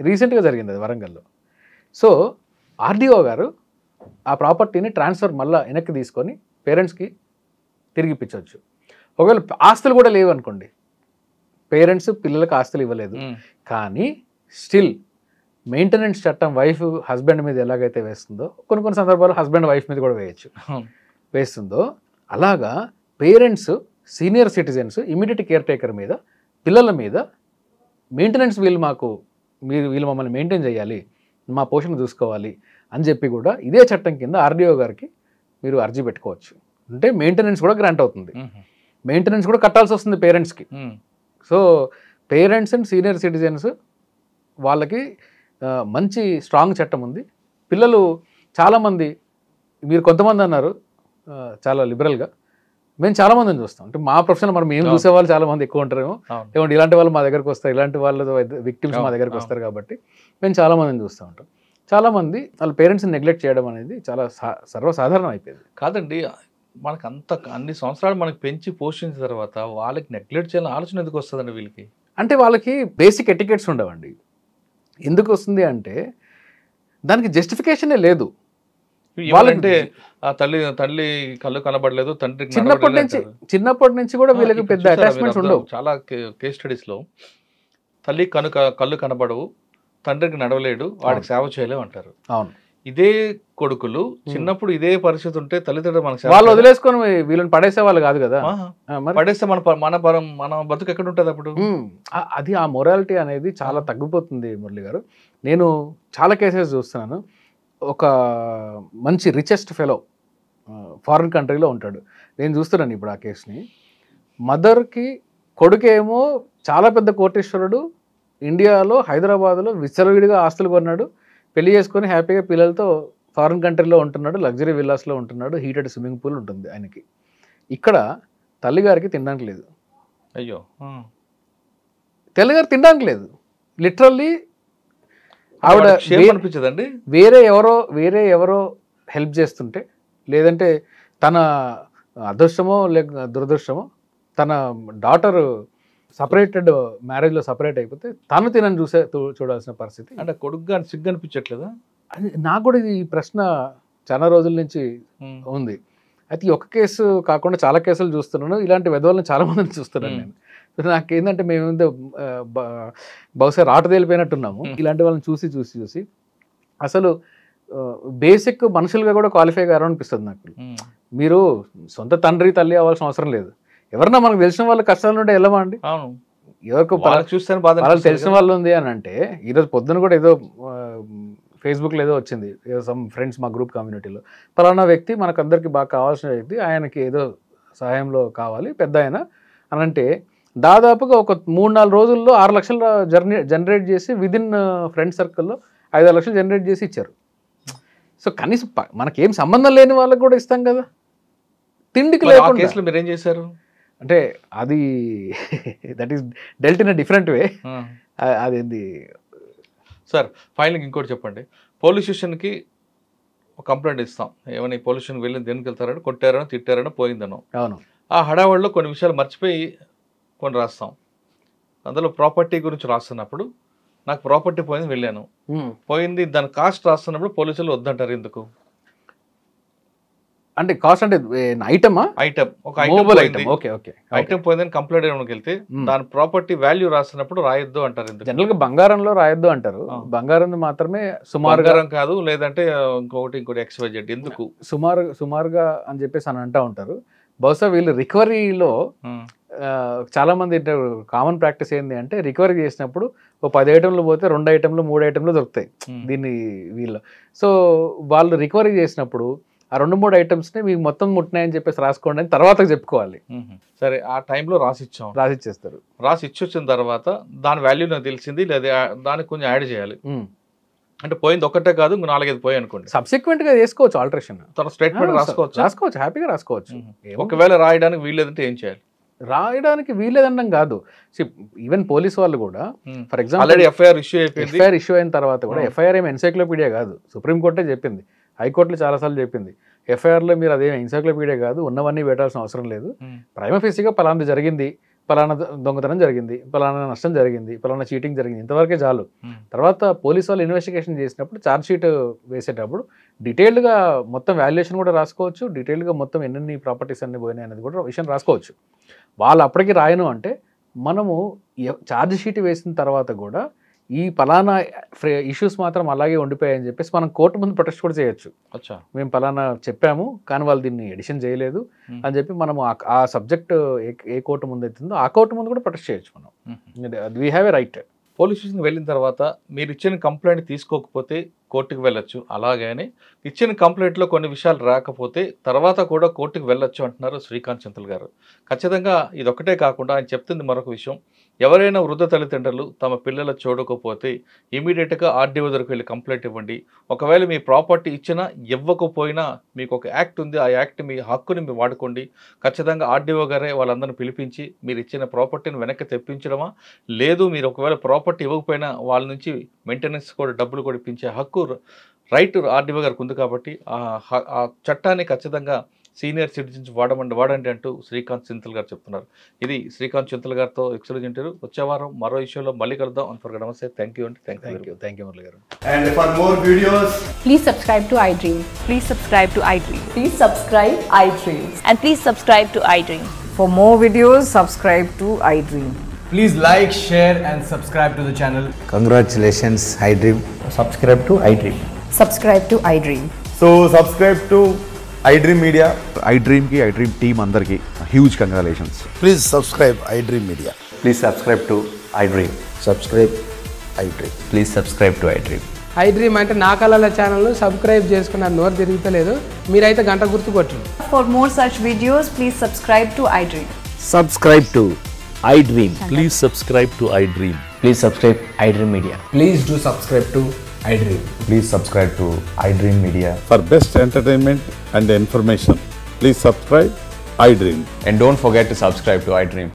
Speaker 3: రీసెంట్గా జరిగింది అది వరంగల్లో. సో ఆర్డీఓ గారు ఆ ప్రాపర్టీని ట్రాన్స్ఫర్ మళ్ళీ వెనక్కి తీసుకొని పేరెంట్స్కి తిరిగి ఇప్పించవచ్చు. ఒకవేళ ఆస్తులు కూడా లేవు అనుకోండి, పేరెంట్స్ పిల్లలకు ఆస్తులు ఇవ్వలేదు, కానీ స్టిల్ మెయింటెనెన్స్ చట్టం వైఫ్ హస్బెండ్ మీద ఎలాగైతే వేస్తుందో, కొన్ని సందర్భాలు హస్బెండ్ వైఫ్ మీద కూడా వేస్తుందో, అలాగా parents senior citizens immediate care taker మీద, పిల్లల మీద మెయింటెనెన్స్ వీళ్ళు మమ్మల్ని మెయింటైన్ చేయాలి, మా పోషణ చూసుకోవాలి అని చెప్పి కూడా ఇదే చట్టం కింద ఆర్డీఓ గారికి మీరు అర్జీ పెట్టుకోవచ్చు. అంటే మెయింటెనెన్స్ కూడా గ్రాంట్ అవుతుంది, మెయింటెనెన్స్ కూడా కట్టాల్సి వస్తుంది పేరెంట్స్కి. So parents and senior citizens వాళ్ళకి మంచి స్ట్రాంగ్ చట్టం ఉంది. పిల్లలు చాలామంది, మీరు కొంతమంది అన్నారు చాలా లిబరల్గా, మేము చాలామందిని చూస్తాం. అంటే మా ప్రొఫెషన్ మేము చూసే వాళ్ళు చాలామంది ఎక్కువ ఉంటారేమో, ఏమంటే ఇలాంటి వాళ్ళు మా దగ్గరకు వస్తారు, ఇలాంటి వాళ్ళ విక్టిమ్స్ మా దగ్గరకు వస్తారు కాబట్టి మేము చాలామందిని చూస్తూ ఉంటాం. చాలామంది వాళ్ళ పేరెంట్స్ని నెగ్లెక్ట్ చేయడం అనేది చాలా సర్వసాధారణం అయిపోయింది.
Speaker 2: కాదండి, మనకు అన్ని సంవత్సరాలు మనకు పెంచి పోషించిన తర్వాత వాళ్ళకి నెగ్లెక్ట్ చేయాలని ఆలోచన ఎందుకు వస్తుందండి వీళ్ళకి?
Speaker 3: అంటే వాళ్ళకి బేసిక్ ఎటికెట్స్ ఉండవండి. ఎందుకు వస్తుంది అంటే దానికి జస్టిఫికేషనే లేదు.
Speaker 2: వాళ్ళంటే తల్లి కళ్ళు కనబడలేదు, తండ్రి
Speaker 3: చిన్నప్పటి నుంచి కూడా వీళ్ళకి పెద్ద అటాచ్మెంట్స్ ఉండవు.
Speaker 2: చాలా కేస్ స్టడీస్ లో తల్లి కళ్ళు కనబడవు, తండ్రికి నడవలేడు, వాడికి సేవ చేయలేవు అంటారు.
Speaker 3: అవును,
Speaker 2: ఇదే కొడుకులు చిన్నప్పుడు ఇదే పరిస్థితి ఉంటే తల్లిదండ్రులు మనకు
Speaker 3: వాళ్ళు వదిలేసుకొని వీళ్ళని పడేసే వాళ్ళు కాదు కదా.
Speaker 2: పడేస్తే మన బతుకు ఎక్కడ ఉంటుంది అప్పుడు?
Speaker 3: అది ఆ మొరాలిటీ అనేది చాలా తగ్గిపోతుంది మురళి గారు. నేను చాలా కేసెస్ చూస్తున్నాను. ఒక మంచి రిచెస్ట్ ఫెలో ఫారిన్ కంట్రీలో ఉంటాడు, నేను చూస్తున్నాను ఇప్పుడు ఆ కేసుని. మదర్కి కొడుకేమో చాలా పెద్ద కోటీశ్వరుడు, ఇండియాలో హైదరాబాద్లో విచ్చలవిడిగా ఆస్తులు కొన్నాడు, పెళ్లి చేసుకొని హ్యాపీగా పిల్లలతో ఫారిన్ కంట్రీలో ఉంటున్నాడు, లగ్జరీ విల్లాస్లో ఉంటున్నాడు, హీటెడ్ స్విమ్మింగ్ పూల్ ఉంటుంది ఆయనకి. ఇక్కడ తల్లిగారికి తినడానికి లేదు.
Speaker 2: అయ్యో,
Speaker 3: తల్లిగారు తినడానికి లేదు. లిటరల్లీ ఆవిడ
Speaker 2: అనిపించదండి, వేరే
Speaker 3: ఎవరో హెల్ప్ చేస్తుంటే, లేదంటే తన అదృష్టమో లేక దురదృష్టమో తన డాటర్ సపరేటెడ్ మ్యారేజ్లో సపరేట్ అయిపోతే తను తినని చూడాల్సిన పరిస్థితి.
Speaker 2: అంటే కొడుకుగా సిగ్గు అనిపించట్లేదా?
Speaker 3: నాకు కూడా ఈ ప్రశ్న చాలా రోజుల నుంచి ఉంది. అయితే ఒక కేసు కాకుండా చాలా కేసులు చూస్తున్నాను, ఇలాంటి వెధవలను చాలా మందిని చూస్తున్నాను నేను. నాకేంటంటే మేమేందో బహుశా రాటు తేలిపోయినట్టున్నాము ఇలాంటి వాళ్ళని చూసి అసలు బేసిక్ మనుషులుగా కూడా క్వాలిఫై గారు అనిపిస్తుంది నాకు. మీరు సొంత తండ్రి తల్లి అవ్వాల్సిన అవసరం లేదు, ఎవరన్నా మనకు తెలిసిన వాళ్ళ కష్టాలు ఉంటే వెళ్ళమా అండి? ఎవరికి
Speaker 2: చూస్తే
Speaker 3: వాళ్ళకి తెలిసిన వాళ్ళు ఉంది అని అంటే, ఈరోజు పొద్దున కూడా ఏదో ఫేస్బుక్లో ఏదో వచ్చింది, ఏదో సమ్ ఫ్రెండ్స్ మా గ్రూప్ కమ్యూనిటీలో, పలానా వ్యక్తి మనకందరికి బాగా కావాల్సిన వ్యక్తి, ఆయనకి ఏదో సహాయంలో కావాలి పెద్ద ఆయన అని అంటే, దాదాపుగా ఒక 3-4 రోజుల్లో 6 లక్షలు జనరేట్ చేసి విదిన్ ఫ్రెండ్ సర్కిల్లో 5-6 లక్షలు జనరేట్ చేసి ఇచ్చారు. సో కనీసం మనకేం సంబంధం లేని వాళ్ళకి కూడా ఇస్తాం కదా, తిండికి
Speaker 2: మరి ఆ
Speaker 3: లేకుండా.
Speaker 2: కేసులో మీరు ఏం చేశారు?
Speaker 3: అంటే అది that is dwelt in a different way. అదేంది
Speaker 2: సార్ ఫైనల్గా ఇంకోటి చెప్పండి. పోలీస్ స్టేషన్కి ఒక కంప్లైంట్ ఇస్తాం, ఏమని పోలీస్ స్టేషన్కి వెళ్ళి దేనికి వెళ్తారని, కొట్టారనో తిట్టారనో పోయిందనో.
Speaker 3: అవును,
Speaker 2: ఆ హడావాడిలో కొన్ని విషయాలు మర్చిపోయి కొన్ని రాస్తాం. అందులో ప్రాపర్టీ గురించి రాస్తున్నప్పుడు నాకు ప్రాపర్టీ పోయింది, వెళ్ళాను, పోయింది, దాని కాస్ట్ రాస్తున్నప్పుడు పోలీసులు వద్దంటారు ఎందుకు?
Speaker 3: అంటే కాస్ట్ అంటే ఐటమా?
Speaker 2: ఐటమ్, ఒక
Speaker 3: Mobile
Speaker 2: item
Speaker 3: item. Okay, okay.
Speaker 2: Item పోయిందని కంప్లైంట్ ఇవ్వడానికి వెళ్తే దాని ప్రాపర్టీ వాల్యూ రాస్తున్నప్పుడు రాయొద్దు అంటారు ఎందుకు?
Speaker 3: జనరల్ గా బంగారంలో రాయొద్దు అంటారు. బంగారం మాత్రమే సుమారుగా
Speaker 2: బంగారం కాదు, లేదంటే ఇంకోటి XYZ ఎందుకు
Speaker 3: సుమారుగా అని చెప్పేసి అని అంటూ ఉంటారు. బహుశా వీళ్ళు రికవరీలో చాలా మంది కామన్ ప్రాక్టీస్ ఏంటి అంటే రికవరీ చేసినప్పుడు ఓ 10 ఐటెంలు పోతే 2 ఐటెంలు 3 ఐటెంలు దొరుకుతాయి దీన్ని వీళ్ళు. సో వాళ్ళు రికవరీ చేసినప్పుడు ఆ 2-3 ఐటమ్స్ని మీకు మొత్తం ముట్టినాయని చెప్పేసి రాసుకోండి అని తర్వాత చెప్పుకోవాలి.
Speaker 2: సరే, ఆ టైంలో రాసిచ్చాం,
Speaker 3: రాసిచ్చేస్తారు.
Speaker 2: రాసి ఇచ్చొచ్చిన తర్వాత దాని వాల్యూ నాకు తెలిసింది, లేదా దానికి కొంచెం యాడ్ చేయాలి. అంటే పోయింది ఒక్కటే కాదు, 4-5 పోయి అనుకోండి,
Speaker 3: సబ్సిక్వెంట్ గా చేసుకోవచ్చు ఆల్టరేషన్.
Speaker 2: తర్వాత స్టేట్మెంట్ రాసుకోవచ్చు,
Speaker 3: హ్యాపీగా రాసుకోవచ్చు.
Speaker 2: ఒకవేళ రాయడానికి వీల్లేదంటే ఏం చేయాలి?
Speaker 3: రాయడానికి వీలేదనడం కాదు, ఈవెన్ పోలీస్ వాళ్ళు కూడా for example
Speaker 2: already FIR issue అయిపోయింది.
Speaker 3: ఎఫ్ఐఆర్ ఇష్యూ అయిన తర్వాత కూడా ఎఫ్ఐఆర్ ఏమి ఎన్సైక్లోపీడియా కాదు, సుప్రీంకోర్టే చెప్పింది, హైకోర్టులో చాలాసార్లు చెప్పింది. ఎఫ్ఐఆర్లో మీరు అదేం ఎన్సైక్లోపీడియా కాదు, ఉన్నవన్నీ పెట్టాల్సిన అవసరం లేదు. ప్రైమా ఫేసీగా పలానా జరిగింది, పలానా దొంగతనం జరిగింది, పలానా నష్టం జరిగింది, పలానా చీటింగ్ జరిగింది, ఇంతవరకే చాలు. తర్వాత పోలీస్ వాళ్ళు ఇన్వెస్టిగేషన్ చేసినప్పుడు ఛార్జ్ షీట్ వేసేటప్పుడు డీటెయిల్డ్గా మొత్తం వాల్యుయేషన్ కూడా రాసుకోవచ్చు, డీటెయిల్డ్గా మొత్తం ఎన్ని ప్రాపర్టీస్ అన్ని పోయినాయి అనేది కూడా విషయం రాసుకోవచ్చు. వాళ్ళు అప్పటికి రాయను అంటే మనము ఛార్జ్ షీట్ వేసిన తర్వాత కూడా ఈ పలానా ఇష్యూస్ మాత్రం అలాగే ఉండిపోయాయని చెప్పేసి మనం కోర్టు ముందు ప్రొటెస్ట్ కూడా చేయొచ్చు. మేము పలానా చెప్పాము కానీ వాళ్ళు దీన్ని ఎడిషన్ చేయలేదు అని చెప్పి మనము ఆ సబ్జెక్ట్ ఏ కోర్టు ముందు అవుతుందో ఆ కోర్టు ముందు కూడా ప్రొటెస్ట్ చేయొచ్చు మనం. We have a right.
Speaker 2: Police స్టేషన్కి వెళ్ళిన తర్వాత మీరు ఇచ్చిన కంప్లైంట్ తీసుకోకపోతే కోర్టుకు వెళ్ళొచ్చు, అలాగని ఇచ్చిన కంప్లైంట్లో కొన్ని విషయాలు రాకపోతే తర్వాత కూడా కోర్టుకు వెళ్ళొచ్చు అంటున్నారు శ్రీకాంత్ చింతల్ గారు. ఖచ్చితంగా ఇదొక్కటే కాకుండా ఆయన చెప్తుంది మరొక విషయం, ఎవరైనా వృద్ధ తల్లిదండ్రులు తమ పిల్లలు చూడకపోతే ఇమీడియట్గా ఆర్డీఓ దగ్గరికి వెళ్ళి కంప్లైంట్ ఇవ్వండి. ఒకవేళ మీ ప్రాపర్టీ ఇచ్చినా ఇవ్వకపోయినా మీకు ఒక యాక్ట్ ఉంది, ఆ యాక్ట్ మీ హక్కుని మీరు వాడుకోండి. ఖచ్చితంగా ఆర్డీఓ గారే వాళ్ళందరిని పిలిపించి మీరు ఇచ్చిన ప్రాపర్టీని వెనక్కి తెప్పించడమా, లేదు మీరు ఒకవేళ ప్రాపర్టీ ఇవ్వకపోయినా వాళ్ళ నుంచి మెయింటెనెన్స్ కూడా డబ్బులు కూడా ఇప్పించే హక్కు రైట్ ఆర్డీఓ గారికి ఉంది. కాబట్టి ఆ చట్టాన్ని ఖచ్చితంగా సీనియర్ సిటిజన్స్ వాడండి అంటూ శ్రీకాంత్ చింతల్ గారు చెప్తున్నారు. ఇది శ్రీకాంత్ చింతల్ గారితో ఎక్స్క్లూజివ్ ఇంటర్వ్యూ. వచ్చే వారం మరో ఇష్యూలో మళ్ళీ కలుద్దాం. అంతవరకు నమస్తే. థ్యాంక్ యూ అండి. థ్యాంక్ యూ మురళి గారు.
Speaker 4: And for more videos,
Speaker 5: please subscribe to iDream.
Speaker 6: Please subscribe to iDream.
Speaker 5: Please subscribe iDream.
Speaker 6: And please subscribe to iDream.
Speaker 5: For more videos, subscribe to iDream.
Speaker 4: please like, share and subscribe to the channel.
Speaker 7: Congratulations, iDream.
Speaker 4: Subscribe to iDream.
Speaker 5: Subscribe to iDream.
Speaker 4: So subscribe to iDream Media.
Speaker 8: iDream team andarki huge congratulations.
Speaker 7: Please subscribe iDream Media.
Speaker 4: Please subscribe to iDream.
Speaker 7: Subscribe iDream.
Speaker 4: Please subscribe to iDream.
Speaker 9: iDream అంటే నా కళల ఛానల్ను subscribe చేసుకున్న నోరు తిరుగుతలేదు, మీరైతే గంట గుర్తు కొట్టండి.
Speaker 5: For more such videos, please subscribe to iDream.
Speaker 1: Subscribe to iDream. Please subscribe to iDream.
Speaker 4: Please subscribe iDream Media. Please do subscribe to iDream.
Speaker 8: Please subscribe to iDream Media.
Speaker 10: For best entertainment and information, please subscribe iDream.
Speaker 4: And don't forget to subscribe to iDream.